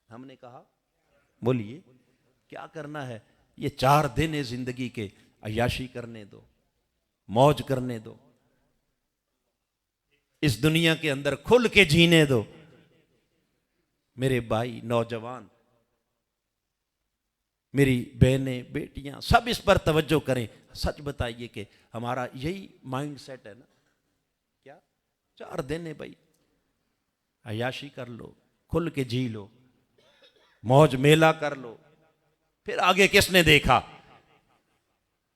हमने कहा बोलिए क्या करना है। ये 4 दिन है जिंदगी के, अय्याशी करने दो, मौज करने दो, इस दुनिया के अंदर खुल के जीने दो। मेरे भाई नौजवान, मेरी बहनें बेटियां सब इस पर तवज्जो करें। सच बताइए कि हमारा यही माइंड सेट है ना, क्या 4 दिन है भाई, अय्याशी कर लो, खुल के जी लो, मौज मेला कर लो, फिर आगे किसने देखा।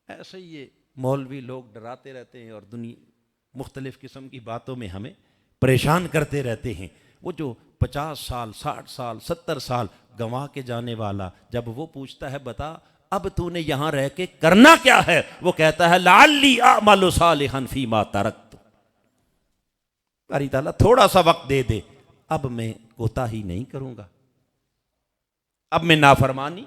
ऐसे ही ये मौलवी लोग डराते रहते हैं और दुनिया मुख्तलिफ किस्म की बातों में हमें परेशान करते रहते हैं। वो जो 50 साल 60 साल 70 साल गंवा के जाने वाला, जब वो पूछता है बता अब तूने यहां रह के करना क्या है, वो कहता है लाली अमलु सालिहन फीमा तरक्तु, अल्लाह ताला थोड़ा सा वक्त दे दे, अब मैं कोताही नहीं करूंगा, अब मैं नाफरमानी,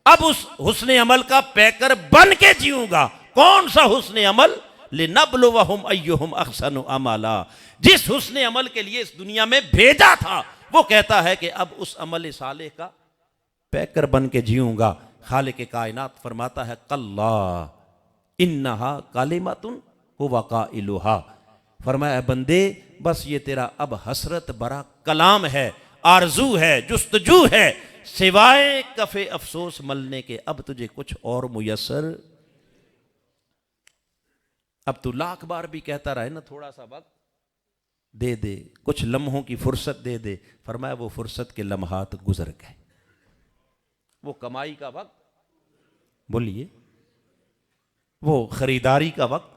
अब उस हुस्ने अमल का पैकर बन के जीऊंगा। कौन सा हुस्ने अमल, लिनब्लुवहुम अय्युहुम अहसनु अमला, जिस हुस्ने अमल के लिए इस दुनिया में भेजा था, वो कहता है कि अब उस अमल सालेह का पैकर बन के जीऊंगा। खालिक कायनात फरमाता है कल्ला इन्नहा कलिमतुन हुवा काइलुहा, फरमाया बंदे बस ये तेरा अब हसरत भरा कलाम है, आरजू है, जुस्तजू है, सिवाय कफे अफसोस मलने के अब तुझे कुछ और मुयस्सर। अब तू लाख बार भी कहता रहे ना थोड़ा सा वक्त दे दे, कुछ लम्हों की फुर्सत दे दे, फरमाया वो फुर्सत के लम्हात गुजर गए, वो कमाई का वक्त, बोलिए वो खरीदारी का वक्त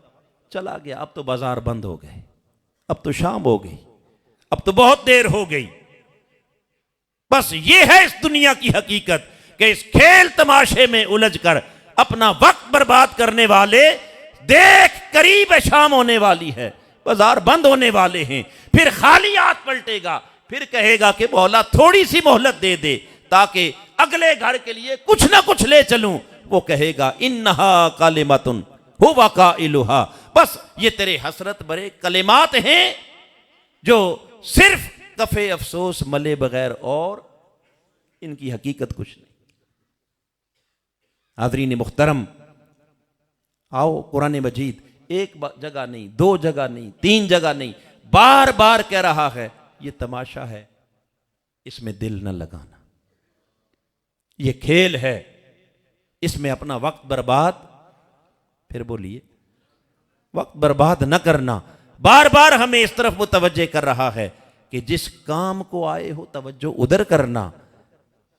चला गया, अब तो बाजार बंद हो गए, अब तो शाम हो गई, अब तो बहुत देर हो गई। बस ये है इस दुनिया की हकीकत कि इस खेल तमाशे में उलझकर अपना वक्त बर्बाद करने वाले, देख करीब शाम होने वाली है, बाजार बंद होने वाले हैं, फिर खाली हाथ पलटेगा, फिर कहेगा कि मौला थोड़ी सी मोहलत दे दे ताकि अगले घर के लिए कुछ ना कुछ ले चलूं। वो कहेगा इन्नहा कलिमतुन हुवा काइलुहा, बस ये तेरे हसरत भरे कलिमात हैं जो सिर्फ कफे अफसोस मले बगैर और इनकी हकीकत कुछ नहीं। हाज़रीन मुख्तरम, आओ कुरान मजीद एक जगह नहीं, 2 जगह नहीं, 3 जगह नहीं, बार बार कह रहा है ये तमाशा है, इसमें दिल न लगाना, ये खेल है, इसमें अपना वक्त बर्बाद, फिर बोलिए वक्त बर्बाद न करना। बार बार हमें इस तरफ मुतवज्जे कर रहा है कि जिस काम को आए हो तवज्जो उधर करना।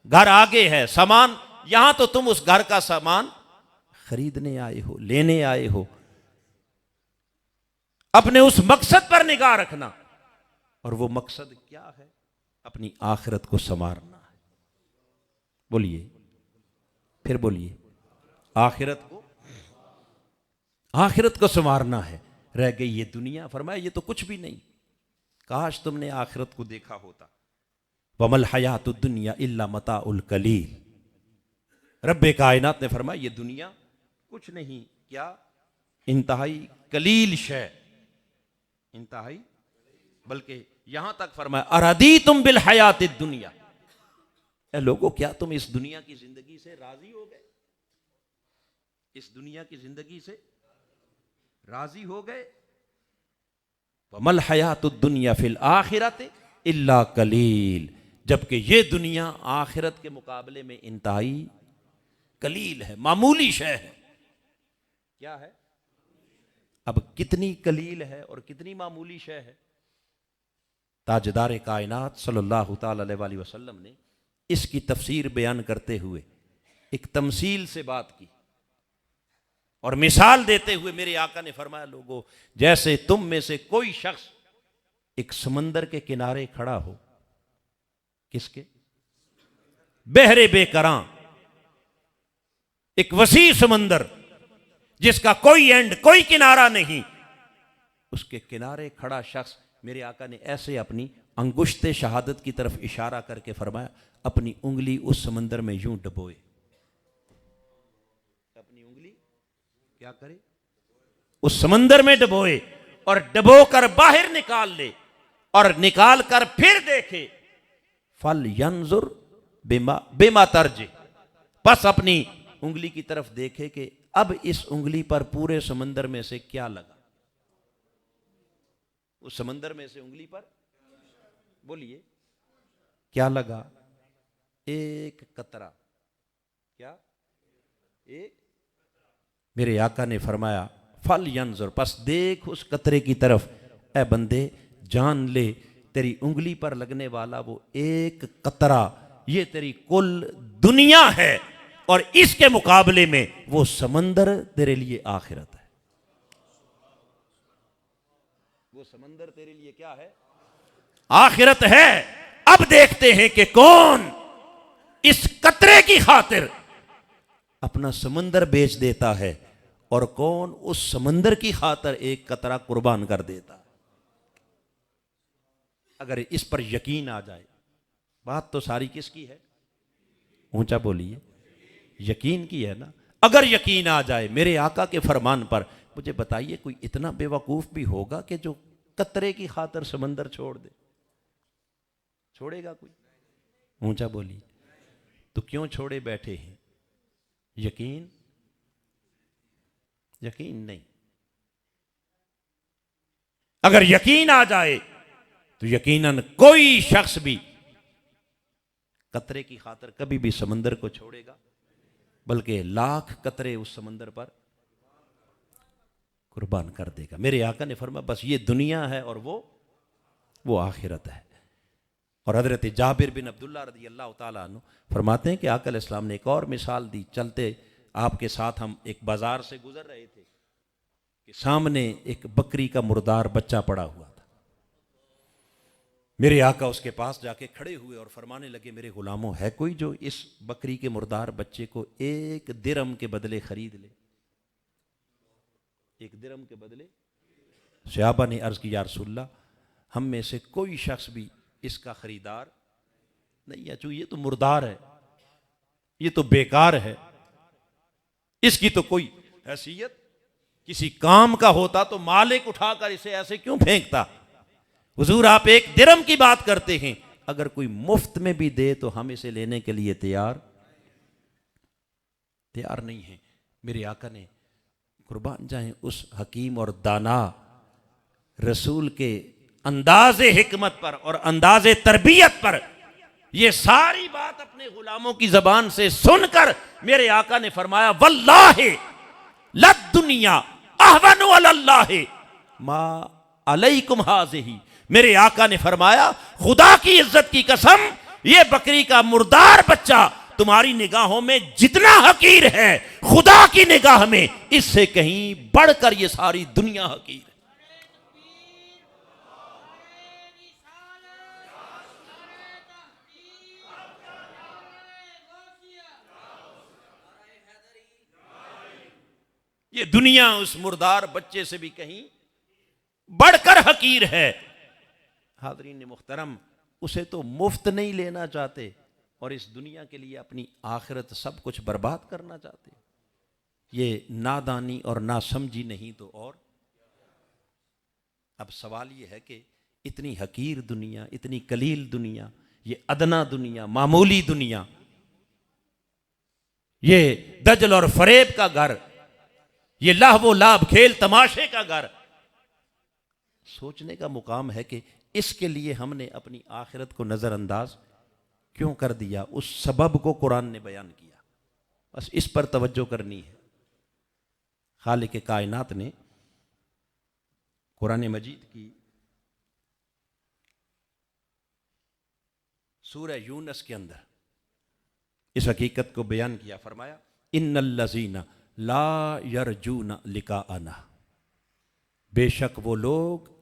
घर आगे है, सामान यहां तो तुम उस घर का सामान खरीदने आए हो, लेने आए हो, अपने उस मकसद पर निगाह रखना। और वो मकसद क्या है? अपनी आखिरत को संवारना है। बोलिए, फिर बोलिए, आखिरत को संवारना है। रह गई ये दुनिया, फरमाया ये तो कुछ भी नहीं, काश तुमने आखिरत को देखा होता। वमल हयातुद दुनिया इल्ला मताउल कलील। रब्बे कायनात ने फरमाया ये दुनिया कुछ नहीं, क्या इंतहाई कलील शय, इंतहाई, बल्कि यहां तक फरमाया अरदी तुम बिल हयातिद दुनिया। ए लोगों, क्या तुम इस दुनिया की जिंदगी से राजी हो गए? इस दुनिया की जिंदगी से राजी हो गए? वमल हयातुद दुनिया फिल आखिरत इल्ला कलील। जबकि ये दुनिया आखिरत के मुकाबले में इंतहाई कलील है, मामूली शय है। क्या है? अब कितनी कलील है और कितनी मामूली शय है? ताजदार कायनात सल्लल्लाहु ताला अलैहि वसल्लम ने इसकी तफसीर बयान करते हुए एक तमसील से बात की और मिसाल देते हुए मेरे आका ने फरमाया, लोगों, जैसे तुम में से कोई शख्स एक समंदर के किनारे खड़ा हो। किसके? बहरे बेकरां, एक वसी समंदर जिसका कोई एंड, कोई किनारा नहीं, उसके किनारे खड़ा शख्स, मेरे आका ने ऐसे अपनी अंगुश्ते शहादत की तरफ इशारा करके फरमाया, अपनी उंगली उस समंदर में यूं डबोए। अपनी उंगली क्या करे? उस समंदर में डबोए और डबो कर बाहर निकाल ले और निकाल कर फिर देखे। फल यंजुर बेमा तर्जे, बस अपनी उंगली की तरफ देखे कि अब इस उंगली पर पूरे समंदर में से क्या लगा। उस समंदर में से उंगली पर, बोलिए, क्या लगा? एक कतरा। क्या? एक। मेरे आका ने फरमाया फल यंजुर, बस देख उस कतरे की तरफ। ए बंदे, जान ले तेरी उंगली पर लगने वाला वो एक कतरा, ये तेरी कुल दुनिया है और इसके मुकाबले में वो समंदर तेरे लिए आखिरत है। वो समंदर तेरे लिए क्या है? आखिरत है। अब देखते हैं कि कौन इस कतरे की खातिर अपना समंदर बेच देता है और कौन उस समंदर की खातिर एक कतरा कुर्बान कर देता है। अगर इस पर यकीन आ जाए, बात तो सारी किसकी है? ऊंचा बोलिए, यकीन की है ना। अगर यकीन आ जाए मेरे आका के फरमान पर, मुझे बताइए कोई इतना बेवकूफ भी होगा कि जो कतरे की खातिर समंदर छोड़ दे? छोड़ेगा कोई? ऊंचा बोलिए। तो क्यों छोड़े बैठे हैं? यकीन? यकीन नहीं। अगर यकीन आ जाए तो यकीनन कोई शख्स भी कतरे की खातिर कभी भी समंदर को छोड़ेगा, बल्कि लाख कतरे उस समंदर पर कुर्बान कर देगा। मेरे आका ने फरमाया बस ये दुनिया है और वो आखिरत है। और हजरत जाबिर बिन अब्दुल्ला रज़ी अल्लाह ताला अन्हु फरमाते हैं कि आका अलैहिस्सलाम ने एक और मिसाल दी। चलते आपके साथ हम एक बाजार से गुजर रहे थे कि सामने एक बकरी का मुर्दार बच्चा पड़ा हुआ था। मेरे आका उसके पास जाके खड़े हुए और फरमाने लगे, मेरे गुलामों, है कोई जो इस बकरी के मुर्दार बच्चे को एक दिरहम के बदले खरीद ले? एक दिरहम के बदले? सहाबा ने अर्ज की, या रसूलल्लाह, हम में से कोई शख्स भी इसका खरीदार नहीं है। चूंकि ये तो मुर्दार है, ये तो बेकार है, इसकी तो कोई हैसियत, किसी काम का होता तो मालिक उठाकर इसे ऐसे क्यों फेंकता। हुजूर आप एक दिरहम की बात करते हैं, अगर कोई मुफ्त में भी दे तो हम इसे लेने के लिए तैयार नहीं है। मेरे आका ने, कुर्बान जाएं उस हकीम और दाना रसूल के अंदाज़े हिकमत पर और अंदाज़े तरबियत पर, ये सारी बात अपने गुलामों की जबान से सुनकर मेरे आका ने फरमाया, वल्लाहि लद दुनिया अहवनु अलल्लाहि मा अलैकुम हाज़िही। मेरे आका ने फरमाया, खुदा की इज्जत की कसम, ये बकरी का मुर्दार बच्चा तुम्हारी निगाहों में जितना हकीर है, खुदा की निगाह में इससे कहीं बढ़कर ये सारी दुनिया हकीर है। ये दुनिया उस मुर्दार बच्चे से भी कहीं बढ़कर हकीर है। हाज़रीन मुहतरम, उसे तो मुफ्त नहीं लेना चाहते और इस दुनिया के लिए अपनी आखिरत सब कुछ बर्बाद करना चाहते। ये नादानी और नासमझी नहीं तो और। अब सवाल ये है कि इतनी हकीर दुनिया, इतनी कलील दुनिया, ये अदना दुनिया, मामूली दुनिया, ये दजल और फरेब का घर, ये लाहवो लाभ खेल तमाशे का घर, सोचने का मुकाम है कि इसके लिए हमने अपनी आखिरत को नजरअंदाज क्यों कर दिया। उस सबब को कुरान ने बयान किया, बस इस पर तवज्जो करनी है। खालिक कायनात ने कुरान मजीद की सूरह यूनस के अंदर इस हकीकत को बयान किया। फरमाया इन्नल्लज़ीना ला यरजूना लिकाअना, बेशक वो लोग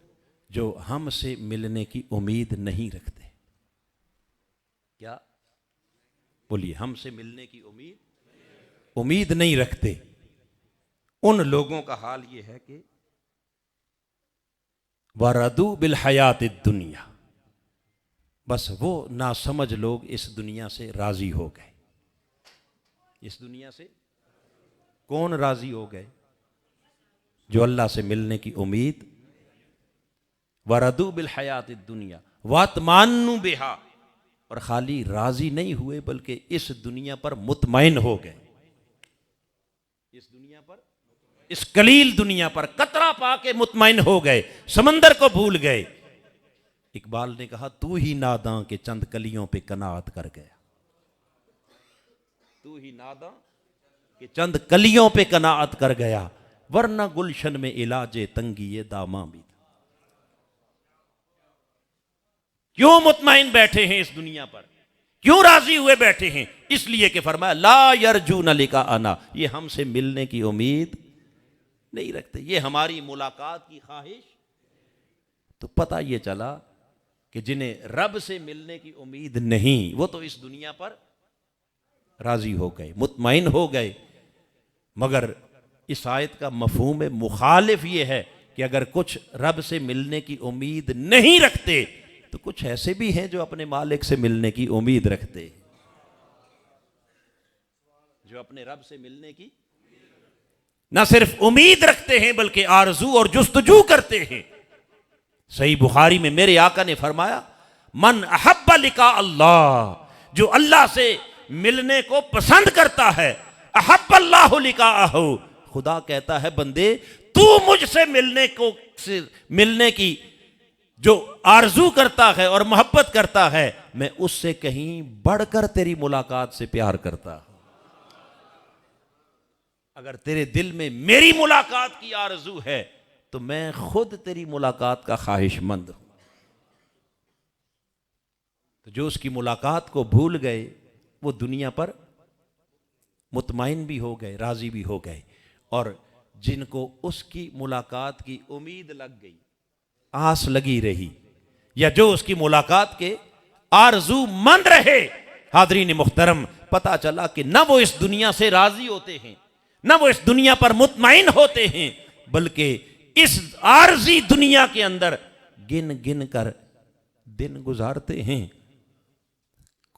जो हमसे मिलने की उम्मीद नहीं रखते। क्या बोलिए? हमसे मिलने की उम्मीद नहीं रखते। उन लोगों का हाल ये है कि वरदू बिल हयातिद दुनिया, बस वो नासमझ लोग इस दुनिया से राजी हो गए। इस दुनिया से कौन राजी हो गए? जो अल्लाह से मिलने की उम्मीद, वरदू बिल हयातिद दुनिया वतमान्नु बिहा, और खाली राजी नहीं हुए बल्कि इस दुनिया पर मुतमईन हो गए। इस दुनिया पर, इस कलील दुनिया पर कतरा पाके मुतमईन हो गए, समंदर को भूल गए। इकबाल ने कहा तू ही नादां के चंद कलियों पे कनात कर गया। तू ही नादां के चंद कलियों पे कनात कर गया, वरना गुलशन में इलाजे तंगी ये दामा भी था। क्यों मुतमईन बैठे हैं इस दुनिया पर? क्यों राजी हुए बैठे हैं? इसलिए कि फरमाया ला यरजूना लिकाअना, ये हमसे मिलने की उम्मीद नहीं रखते, ये हमारी मुलाकात की ख्वाहिश। तो पता ये चला कि जिन्हें रब से मिलने की उम्मीद नहीं, वो तो इस दुनिया पर राजी हो गए, मुतमईन हो गए। मगर इस आयत का मफहूम मुखालिफ ये है कि अगर कुछ रब से मिलने की उम्मीद नहीं रखते तो कुछ ऐसे भी हैं जो अपने मालिक से मिलने की उम्मीद रखते, जो अपने रब से मिलने की ना सिर्फ उम्मीद रखते हैं बल्कि आरजू और जुस्तजू करते हैं। सही बुखारी में मेरे आका ने फरमाया मन अहब्बा लिका अल्लाह, जो अल्लाह से मिलने को पसंद करता है, अहब्बल्लाहु लिकाअहु, खुदा कहता है बंदे तू मुझसे मिलने की जो आरजू करता है और मोहब्बत करता है, मैं उससे कहीं बढ़कर तेरी मुलाकात से प्यार करता हूं। अगर तेरे दिल में मेरी मुलाकात की आरजू है तो मैं खुद तेरी मुलाकात का ख्वाहिशमंद हूं। तो जो उसकी मुलाकात को भूल गए वो दुनिया पर मुतमईन भी हो गए, राजी भी हो गए, और जिनको उसकी मुलाकात की उम्मीद लग गई, आस लगी रही, या जो उसकी मुलाकात के आरजू मंद रहे, हाज़रीन मुहतरम, पता चला कि न वो इस दुनिया से राजी होते हैं, न वो इस दुनिया पर मुतमईन होते हैं, बल्कि इस आरजी दुनिया के अंदर गिन गिन कर दिन गुजारते हैं।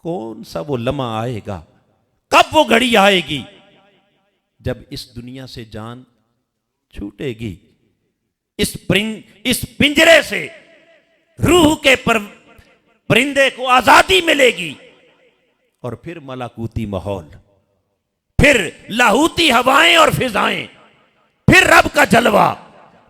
कौन सा वो लम्हा आएगा, कब वो घड़ी आएगी जब इस दुनिया से जान छूटेगी, इस पिंजरे से रूह के परिंदे को आजादी मिलेगी, और फिर मलाकूती माहौल, फिर लाहूती हवाएं और फिजाएं, फिर रब का जलवा,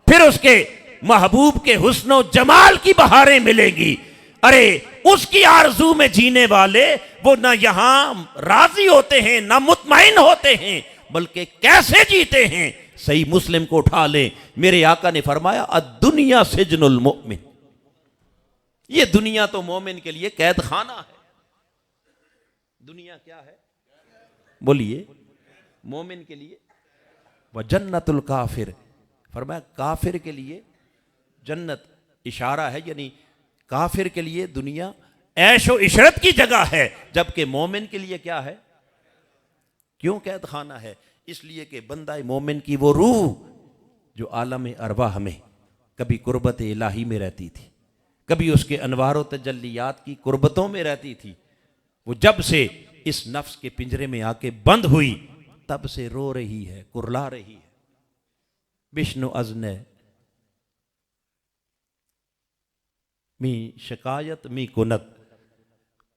फिर उसके महबूब के हुस्नो जमाल की बहारें मिलेंगी। अरे उसकी आरजू में जीने वाले वो ना यहां राजी होते हैं, ना मुतमईन होते हैं, बल्कि कैसे जीते हैं। सही मुस्लिम को उठा ले, मेरे आका ने फरमाया अद्दुनिया सिजनुल मुमिन, ये दुनिया तो मोमिन के लिए कैद खाना है। दुनिया क्या है? बोलिए। मोमिन के लिए वह जन्नतुल काफिर, फरमाया काफिर के लिए जन्नत इशारा है, यानी काफिर के लिए दुनिया ऐशो इशरत की जगह है, जबकि मोमिन के लिए क्या है? क्यों कैद खाना है? इसलिए कि बंदा मोमिन की वो रूह जो आलम अरवाह में कभी कुर्बत इलाही में रहती थी, कभी उसके अनवार व तजल्लियात की कुर्बतों में रहती थी, वो जब से इस नफ्स के पिंजरे में आके बंद हुई तब से रो रही है, कुरला रही है। विष्णु अजने मी शिकायत मी कुनत।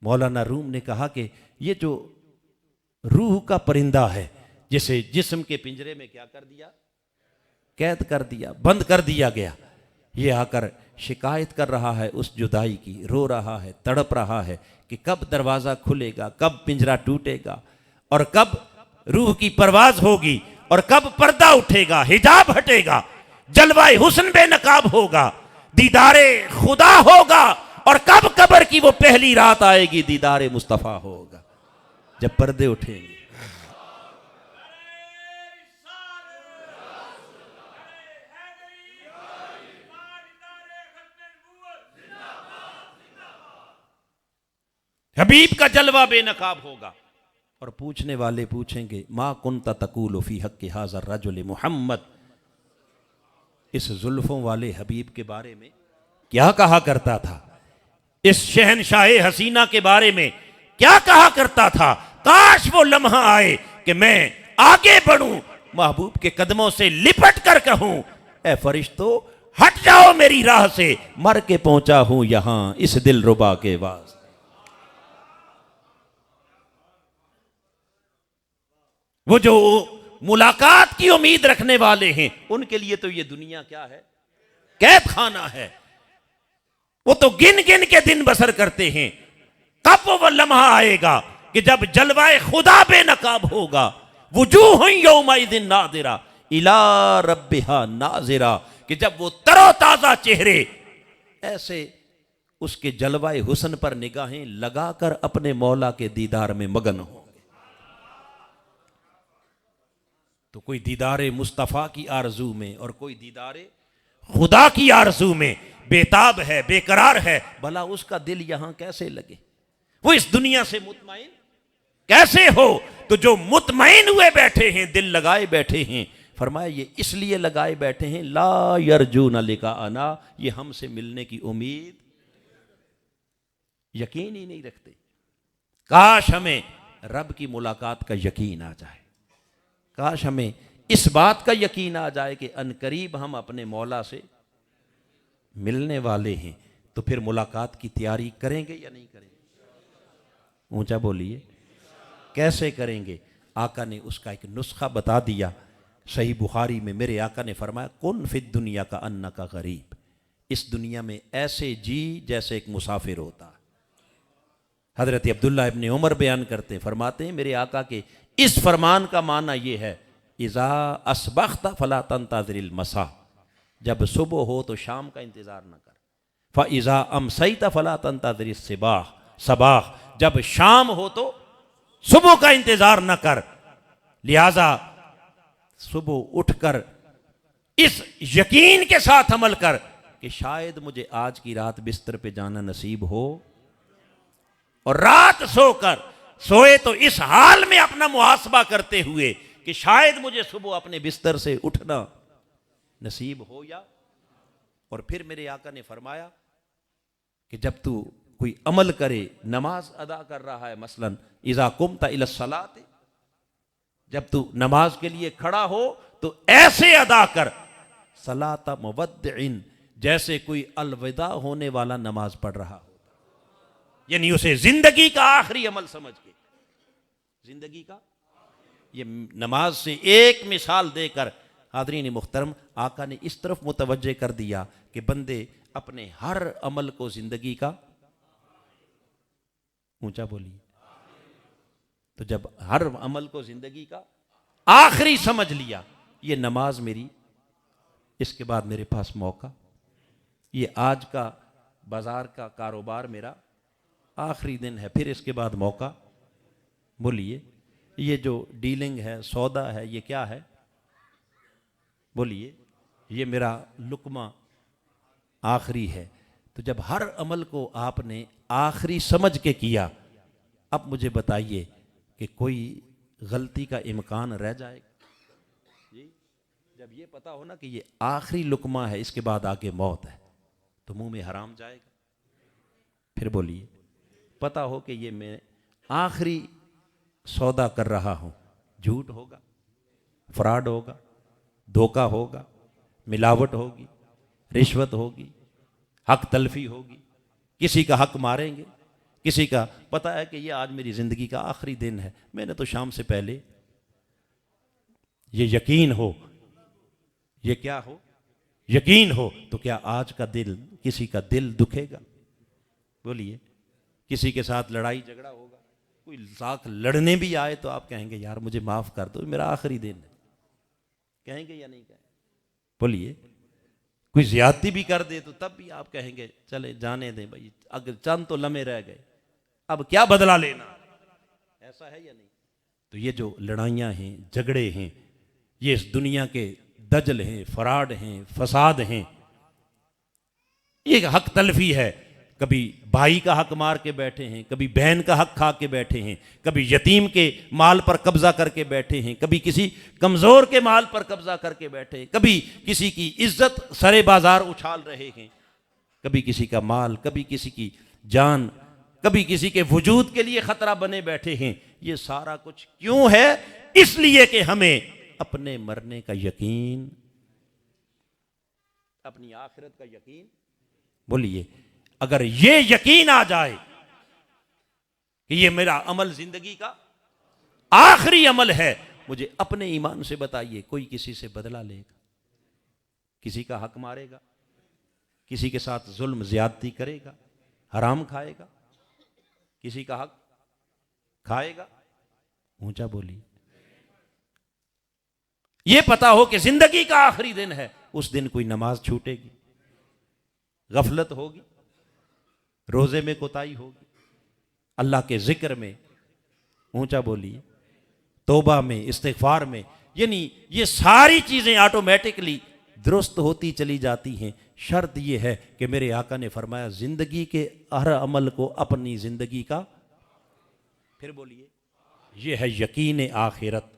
मौलाना रूम ने कहा कि ये जो रूह का परिंदा है जिसे जिस्म के पिंजरे में क्या कर दिया, कैद कर दिया, बंद कर दिया गया, ये आकर शिकायत कर रहा है उस जुदाई की, रो रहा है, तड़प रहा है कि कब दरवाज़ा खुलेगा, कब पिंजरा टूटेगा और कब रूह की परवाज होगी और कब पर्दा उठेगा, हिजाब हटेगा, जलवाए हुस्न बेनकाब होगा, दीदारे खुदा होगा और कब कब्र की वो पहली रात आएगी, दीदारे मुस्तफ़ा होगा, जब पर्दे उठेंगे। हबीब का जलवा बेनकाब होगा और पूछने वाले पूछेंगे मा कुन्ता तकूलु फी हक़्क़ि हाज़ा रजुल मुहम्मद, इस जुल्फों वाले हबीब के बारे में क्या कहा करता था, इस शहनशाहे हसीना के बारे में क्या कहा करता था। काश वो लम्हा आए कि मैं आगे बढ़ूं, महबूब के कदमों से लिपट कर कहूं ए फरिश्तों हट जाओ मेरी राह से, मर के पहुंचा हूं यहां इस दिल रुबा के वास्ते। वो जो मुलाकात की उम्मीद रखने वाले हैं उनके लिए तो ये दुनिया क्या है, कैद खाना है। वो तो गिन गिन के दिन बसर करते हैं, कब वो लम्हा आएगा कि जब जलवाए खुदा बेनकाब होगा। वुजूह यौमइज़िन नाज़िरा इला रब्बिहा नाज़िरा, कि जब वो तरोताजा चेहरे ऐसे उसके जलवाए हुस्न पर निगाहें लगाकर अपने मौला के दीदार में मगन होंगे। तो कोई दीदारे मुस्तफ़ा की आरजू में और कोई दीदारे खुदा की आरजू में बेताब है, बेकरार है। भला उसका दिल यहां कैसे लगे, वो इस दुनिया से मुतमईन कैसे हो। तो जो मुतमईन हुए बैठे हैं, दिल लगाए बैठे हैं, फरमाया ये इसलिए लगाए बैठे हैं ला यरजून लिकाअना, ये हमसे मिलने की उम्मीद यकीन ही नहीं रखते। काश हमें रब की मुलाकात का यकीन आ जाए, काश हमें इस बात का यकीन आ जाए कि अनकरीब हम अपने मौला से मिलने वाले हैं। तो फिर मुलाकात की तैयारी करेंगे या नहीं करेंगे? ऊंचा बोलिए, कैसे करेंगे? आका ने उसका एक नुस्खा बता दिया। सही बुखारी में मेरे आका ने फरमाया कुन फिद दुनिया का अन्ना का गरीब, इस दुनिया में ऐसे जी जैसे एक मुसाफिर होता है। हजरत अब्दुल्ला इब्ने उमर बयान करते हैं, फरमाते हैं मेरे आका के इस फरमान का माना यह है इज़ा असबख्ता फला तंताज़िरिल मसा, जब सुबह हो तो शाम का इंतज़ार न कर। फ़इज़ा अमसैता फला तंताज़िरिस सिबाह सबाह, जब शाम हो तो सुबह का इंतज़ार न कर। लिहाजा सुबह उठकर इस यकीन के साथ अमल कर कि शायद मुझे आज की रात बिस्तर पे जाना नसीब हो, और रात सोकर सोए तो इस हाल में अपना मुहासबा करते हुए कि शायद मुझे सुबह अपने बिस्तर से उठना नसीब हो या। और फिर मेरे आका ने फरमाया कि जब तू कोई अमल करे, नमाज अदा कर रहा है, मसलन इज़ा कुमता इला सलात, जब तू नमाज के लिए खड़ा हो तो ऐसे अदा कर सलाता मुवद्दिइन, जैसे कोई अलविदा होने वाला नमाज पढ़ रहा हो, यानी उसे जिंदगी का आखिरी अमल समझ के, जिंदगी का ये नमाज से एक मिसाल देकर हाज़रीन मुहतरम आका ने इस तरफ मुतवज्जे कर दिया कि बंदे अपने हर अमल को जिंदगी का, ऊंचा बोलिए, तो जब हर अमल को जिंदगी का आखिरी समझ लिया, ये नमाज मेरी, इसके बाद मेरे पास मौका, ये आज का बाजार का कारोबार मेरा आखिरी दिन है, फिर इसके बाद मौका। बोलिए, ये जो डीलिंग है, सौदा है, ये क्या है? बोलिए, ये मेरा लुकमा आखिरी है। तो जब हर अमल को आपने आखिरी समझ के किया, अब मुझे बताइए कि कोई गलती का इम्कान रह जाएगा? जब ये पता हो ना कि ये आखिरी लुकमा है, इसके बाद आगे मौत है, तो मुंह में हराम जाएगा? फिर बोलिए, पता हो कि ये मैं आखिरी सौदा कर रहा हूं, झूठ होगा, फ्रॉड होगा, धोखा होगा, मिलावट होगी, रिश्वत होगी, हक तलफी होगी, किसी का हक मारेंगे, किसी का, पता है कि ये आज मेरी जिंदगी का आखिरी दिन है, मैंने तो शाम से पहले, ये यकीन हो, ये क्या हो, यकीन हो, तो क्या आज का दिल, किसी का दिल दुखेगा? बोलिए, किसी के साथ लड़ाई झगड़ा होगा, कोई साथ लड़ने भी आए तो आप कहेंगे यार मुझे माफ कर दो, मेरा आखिरी दिन है, कहेंगे या नहीं कहेंगे? बोलिए, कोई ज्यादती भी कर दे तो तब भी आप कहेंगे चले जाने दें भाई, अगर चंद तो लम्हे रह गए, अब क्या बदला लेना, ऐसा है या नहीं? तो ये जो लड़ाइयां हैं, झगड़े हैं, ये इस दुनिया के दजल हैं, फराड हैं, फसाद हैं, ये हक तलफी है। कभी भाई का हक मार के बैठे हैं, कभी बहन का हक खा के बैठे हैं, कभी यतीम के माल पर कब्जा करके बैठे हैं, कभी किसी कमजोर के माल पर कब्जा करके बैठे हैं, कभी किसी की इज्जत सरे बाजार उछाल रहे हैं, कभी किसी का माल, कभी किसी की जान, कभी किसी के वजूद के लिए खतरा बने बैठे हैं। ये सारा कुछ क्यों है? इसलिए कि हमें अपने मरने का यकीन, अपनी आखिरत का यकीन, बोलिए, अगर ये यकीन आ जाए कि ये मेरा अमल जिंदगी का आखिरी अमल है, मुझे अपने ईमान से बताइए, कोई किसी से बदला लेगा, किसी का हक मारेगा, किसी के साथ जुल्म ज्यादती करेगा, हराम खाएगा, किसी का हक खाएगा? ऊंचा बोलिए। यह पता हो कि जिंदगी का आखिरी दिन है, उस दिन कोई नमाज छूटेगी, गफलत होगी, रोजे में कोताही होगी, अल्लाह के जिक्र में, ऊंचा बोलिए, तौबा में, इस्तिगफार में, यानी ये सारी चीजें ऑटोमेटिकली दुरुस्त होती चली जाती हैं। शर्त यह है कि मेरे आका ने फरमाया जिंदगी के हर अमल को अपनी जिंदगी का, फिर बोलिए, यह है यकीन आखिरत,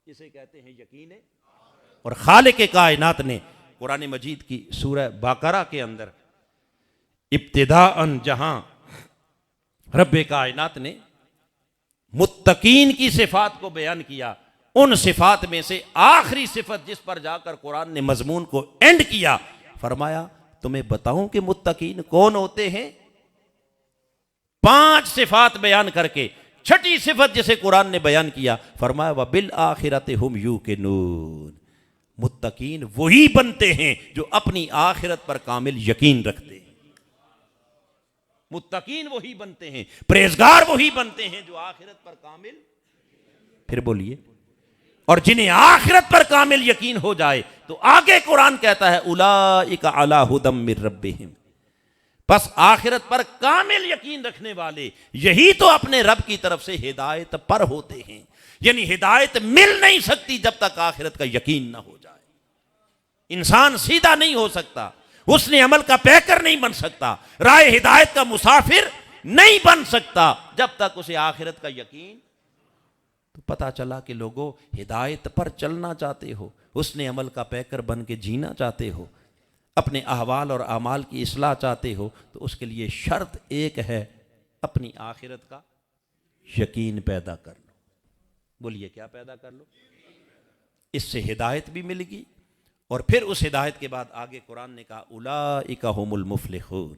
इसे कहते हैं यकीन। और खालिक कायनात ने कुरान मजीद की सूरह बाकरा के अंदर इब्तिदाअन जहां रब्बे कायनात ने मुत्तकीन की सिफात को बयान किया, उन सिफात में से आखिरी सिफत जिस पर जाकर कुरान ने मजमून को एंड किया, फरमाया तुम्हें बताऊं कि मुत्तकीन कौन होते हैं? 5 सिफात बयान करके छठी सिफत जिसे कुरान ने बयान किया, फरमाया व बिल आखिरत हुम यूकिनून, मुत्तकीन वही बनते हैं जो अपनी आखिरत पर कामिल यकीन रखते हैं। मुत्तकीन वही बनते हैं, परहेजगार वही बनते हैं जो आखिरत पर कामिल, फिर बोलिए, और जिन्हें आखिरत पर कामिल यकीन हो जाए तो आगे कुरान कहता है उलाइका अला हुदम मिर रब्बिहिम, बस आखिरत पर कामिल यकीन रखने वाले यही तो अपने रब की तरफ से हिदायत पर होते हैं। यानी हिदायत मिल नहीं सकती जब तक आखिरत का यकीन ना हो जाए। इंसान सीधा नहीं हो सकता, उसने अमल का पैकर नहीं बन सकता, राह हिदायत का मुसाफिर नहीं बन सकता जब तक उसे आखिरत का यकीन। तो पता चला कि लोगों, हिदायत पर चलना चाहते हो, उसने अमल का पैकर बन के जीना चाहते हो, अपने अहवाल और अमाल की इस्लाह चाहते हो, तो उसके लिए शर्त एक है, अपनी आखिरत का यकीन पैदा कर लो। बोलिए, क्या पैदा कर लो? इससे हिदायत भी मिलेगी। और फिर उस हिदायत के बाद आगे कुरान ने कहा उलाइका हुमुल मुफ्लिहून,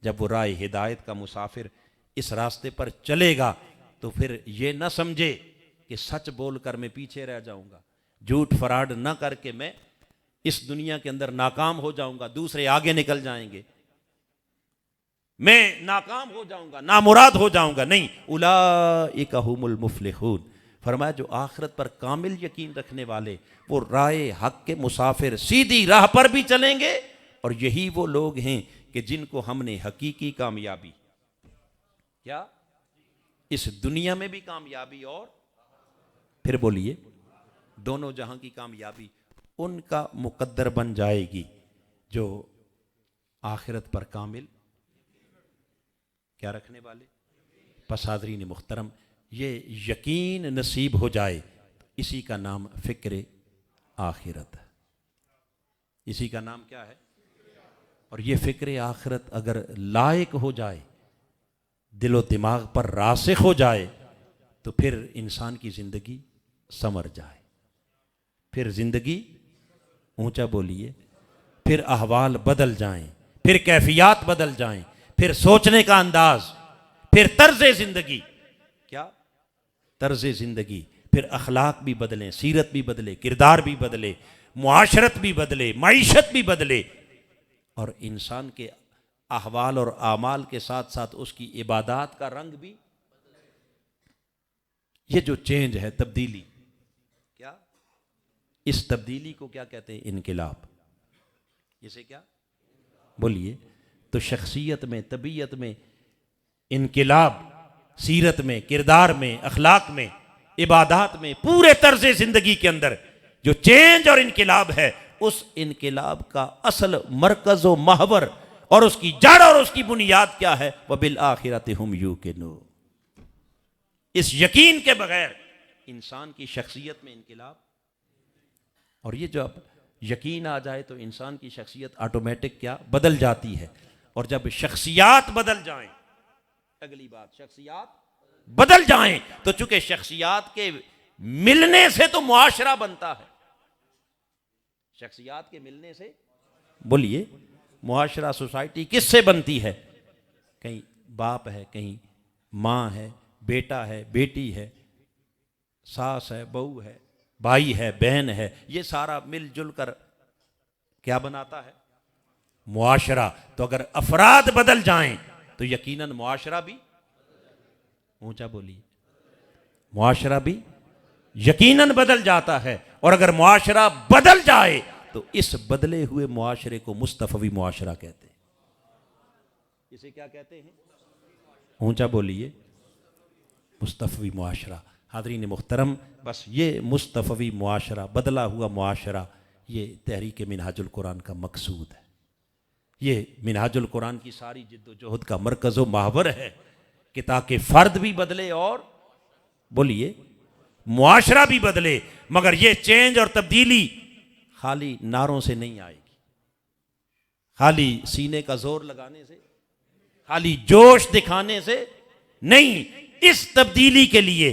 जब वो राह हिदायत का मुसाफिर इस रास्ते पर चलेगा तो फिर ये ना समझे कि सच बोलकर मैं पीछे रह जाऊंगा, झूठ फराड ना करके मैं इस दुनिया के अंदर नाकाम हो जाऊंगा, दूसरे आगे निकल जाएंगे, मैं नाकाम हो जाऊंगा, नामुराद हो जाऊंगा। नहीं, उलाइका हुमुल मुफ्लिहून, फरमाया जो आखिरत पर कामिल यकीन रखने वाले वो राय हक के मुसाफिर सीधी राह पर भी चलेंगे, और यही वो लोग हैं कि जिनको हमने हकीकी कामयाबी, क्या इस दुनिया में भी कामयाबी, और फिर बोलिए दोनों जहां की कामयाबी उनका मुकद्दर बन जाएगी जो आखिरत पर कामिल क्या रखने वाले। पसादरीन मुख्तरम, ये यकीन नसीब हो जाए, इसी का नाम फिक्र आखिरत। इसी का नाम क्या है? और ये फ़िक्र आखिरत अगर लायक हो जाए, दिलो दिमाग पर रासिख हो जाए, तो फिर इंसान की ज़िंदगी संवर जाए, फिर ज़िंदगी, ऊंचा बोलिए, फिर अहवाल बदल जाएं, फिर कैफियत बदल जाएं, फिर सोचने का अंदाज, फिर तर्ज ज़िंदगी, क्या तर्ज ज़िंदगी, फिर अखलाक भी बदलें, सीरत भी बदले, किरदार भी बदले, मुआशरत भी बदले, माइशत भी बदले, और इंसान के अहवाल और आमाल के साथ साथ उसकी इबादात का रंग भी। ये जो चेंज है, तब्दीली, क्या इस तब्दीली को क्या कहते हैं? इनकिलाब। इसे क्या बोलिए? तो शख्सियत में, तबीयत में इनकिलाब, सीरत में, किरदार में, अखलाक में, इबादात में, पूरे तर्ज जिंदगी के अंदर जो चेंज और इनकिलाब है, उस इनकिलाब का असल मरकज व महवर और उसकी जड़ और उसकी बुनियाद क्या है? वबिल आखिरति हुम यूकिनून। इस यकीन के बगैर इंसान की शख्सियत में इनकिलाब, और ये जब यकीन आ जाए तो इंसान की शख्सियत ऑटोमेटिक क्या बदल जाती है। और जब शख्सियात बदल जाएं, अगली बात, शख्सियात बदल जाएं, तो चूंकि शख्सियात के मिलने से तो मुआशरा बनता है, शख्सियात के मिलने से, बोलिए, मुआशरा, सोसाइटी किससे बनती है? कहीं बाप है, कहीं माँ है, बेटा है, बेटी है, सास है, बहू है, भाई है, बहन है, ये सारा मिलजुल कर क्या बनाता है? मुआशरा। तो अगर अफराद बदल जाएं तो यकीनन मुआशरा भी, ऊंचा बोलिए, मुआशरा भी यकीनन बदल जाता है। और अगर मुआशरा बदल जाए तो इस बदले हुए मुआशरे को मुस्तफवी मुआशरा कहते हैं। इसे क्या कहते हैं? ऊंचा बोलिए, मुस्तफवी मुआशरा। हाज़रीन मुहतरम, बस ये मुस्तफवी मुआशरा, बदला हुआ मुआशरा, ये तहरीक मिनहाजुल कुरान का मकसूद है। ये मिनहाजुल कुरान की सारी जिद्दोजहद का मरकज़ व महवर है कि ताकि फ़र्द भी बदले और, बोलिए, मुआशरा भी बदले। मगर ये चेंज और तब्दीली खाली नारों से नहीं आएगी, खाली सीने का जोर लगाने से, खाली जोश दिखाने से नहीं। इस तब्दीली के लिए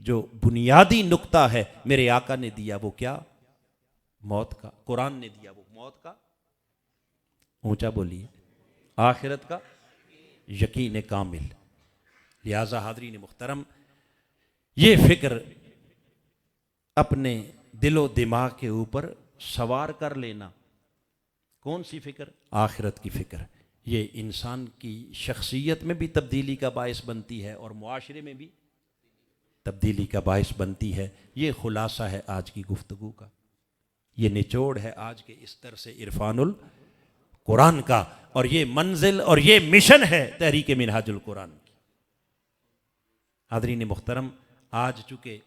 जो बुनियादी नुक्ता है मेरे आका ने दिया, वो क्या? मौत का। कुरान ने दिया वो मौत का, ऊंचा बोलिए, आखिरत का यकीन कामिल। लिहाजा हाज़रीन मुहतरम, ये फिक्र अपने दिलो दिमाग के ऊपर सवार कर लेना। कौन सी फिक्र? आखिरत की फिक्र। ये इंसान की शख्सियत में भी तब्दीली का बायस बनती है और मुआशरे में भी तब्दीली का बायस बनती है। ये खुलासा है आज की गुफ्तगू का, ये निचोड़ है आज के इस तरह से इरफानुल कुरान का, और ये मंजिल और ये मिशन है तहरीक मिनहाजुल कुरान की। हाज़रीन मुहतरम, आज चूँकि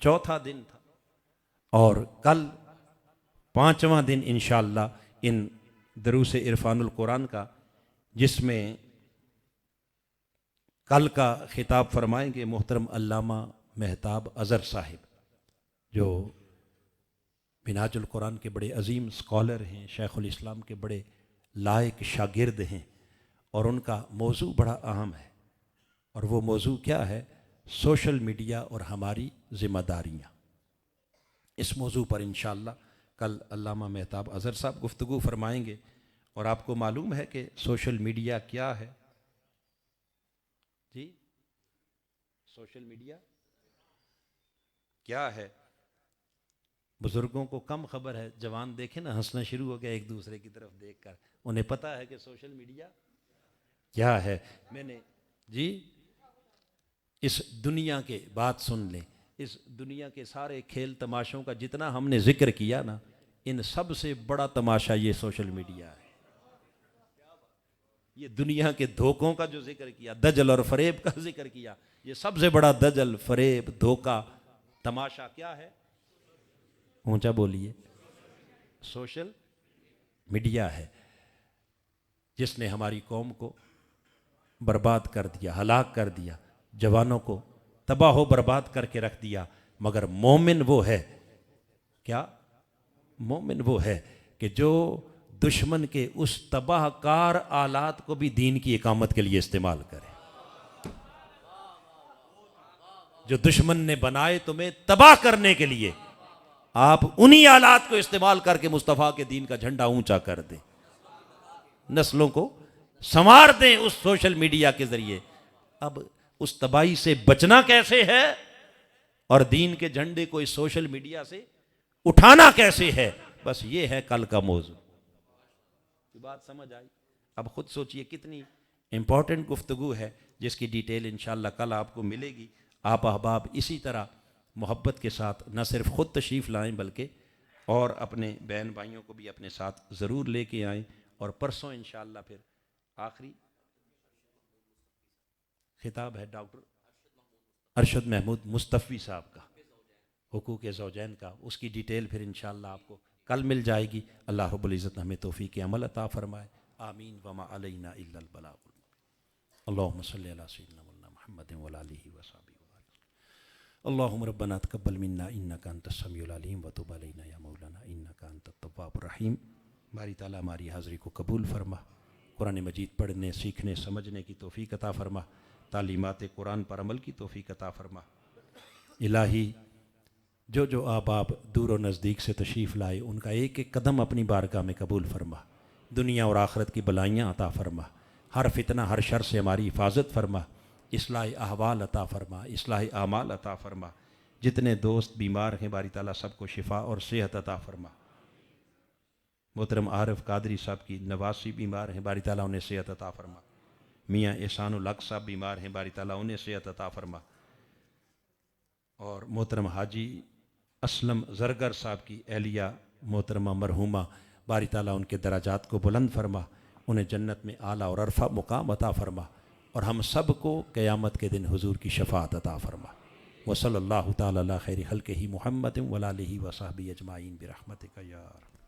चौथा दिन था और कल पांचवा दिन इंशाअल्लाह इन दरूस इरफानुल कुरान का, जिसमें कल का खिताब फरमाएंगे मोहतरम अल्लामा मेहताब अज़हर साहिब, जो मिनहाजुल कुरान के बड़े अजीम स्कॉलर हैं, शेखुल इस्लाम के बड़े लायक शागिर्द हैं, और उनका मौजू बड़ा अहम है। और वो मौजू क्या है? सोशल मीडिया और हमारी ज़िम्मेदारियाँ। इस मौजू पर इंशाअल्लाह कल अल्लामा मेहताब अज़हर साहब गुफ्तगू फरमाएंगे। और आपको मालूम है कि सोशल मीडिया क्या है जी? सोशल मीडिया क्या है? बुजुर्गों को कम खबर है, जवान देखे ना हंसना शुरू हो गया एक दूसरे की तरफ देखकर, उन्हें पता है कि सोशल मीडिया क्या है। मैंने जी इस दुनिया के बात सुन लें, इस दुनिया के सारे खेल तमाशों का जितना हमने जिक्र किया ना, इन सब से बड़ा तमाशा ये सोशल मीडिया है। ये दुनिया के धोखों का जो जिक्र किया, दजल और फरेब का जिक्र किया, ये सबसे बड़ा दजल, फरेब, धोखा, तमाशा क्या है? ऊंचा बोलिए, सोशल मीडिया है, जिसने हमारी कौम को बर्बाद कर दिया, हलाक कर दिया, जवानों को तबाह बर्बाद करके रख दिया। मगर मोमिन वो है क्या? मोमिन वो है कि जो दुश्मन के उस तबाहकार आलात को भी दीन की इकामत के लिए इस्तेमाल करे। जो दुश्मन ने बनाए तुम्हें तबाह करने के लिए, आप उन्हीं आलात को इस्तेमाल करके मुस्तफ़ा के दीन का झंडा ऊंचा कर दें, नस्लों को संवार दें उस सोशल मीडिया के जरिए। अब उस तबाही से बचना कैसे है और दीन के झंडे को इस सोशल मीडिया से उठाना कैसे है, बस ये है कल का मौजू। बात समझ आई? अब खुद सोचिए कितनी इंपॉर्टेंट गुफ्तगू है, जिसकी डिटेल इंशाअल्लाह कल आपको मिलेगी। आप अहबाब इसी तरह मोहब्बत के साथ न सिर्फ ख़ुद तशरीफ़ लाएं बल्कि और अपने बहन भाइयों को भी अपने साथ ज़रूर लेके आएँ। और परसों इंशाअल्लाह फिर आखिरी खिताब है डॉक्टर अरशद महमूद मुस्तफ़ी साहब का, हुकूक ज़ौजैन का, उसकी डिटेल फिर इंशाअल्लाह आपको कल मिल जाएगी। अल्लाह रब्बुल इज़्ज़त हमें तौफ़ीक़ अमल अता फ़रमाए। आमीन व मा अलैना इल्लल बलाग़ुल। अल्लाहुम्मा सल्लि अला सय्यिदिना मुहम्मद व अला आलिहि व सहबिहि अल्लाहुम्मा रब्बना तक़ब्बल मिन्ना इन्नका अंतस समीउल अलीम व तुब अलैना या मौलाना इन्नका अंतत तव्वाबुर रहीम। बारी ताला हमारी हाज़िरी को कबूल फरमा। कुरान मजीद पढ़ने, सीखने, समझने की तौफ़ीक़ अता फ़रमा। तालीमात कुरान पर अमल की तौफ़ीक़ अता फ़रमा। इलाही जो जो आबाब दूर और नज़दीक से तशरीफ़ लाए, उनका एक एक कदम अपनी बारगाह में कबूल फरमा। दुनिया और आखिरत की बलाइयाँ अता फ़रमा। हर फितना, हर शर से हमारी हिफाजत फरमा। इस्लाह अहवाल अता फ़रमा, इस्लाह आमाल अता फ़रमा। जितने दोस्त बीमार हैं बारी ताला सबको शिफा और सेहत अता फ़रमा। मोहतरम आरिफ कादरी साहब की नवासी बीमार हैं, बारी ताला उन्हें सेहत अता फ़रमा। मियाँ एहसानुल हक साहब बीमार हैं, बारी ताला उन्हें सेहत अता फ़रमा। और मोहतरम हाजी असलम ज़रगर साहब की एहलिया मोहतरमा मरहुमा, बारी ताला उनके दराजात को बुलंद फरमा, उन्हें जन्नत में आला और अरफा मुकाम अता फ़रमा। और हम सब को क़यामत के दिन हुजूर की शफ़ाअत अता फ़रमा। व सल्लल्लाहु तआला अला खैरि खल्क़िही मुहम्मदिन व अला आलिहि व सहबिही अजमाइन बिरहमतिका या रब।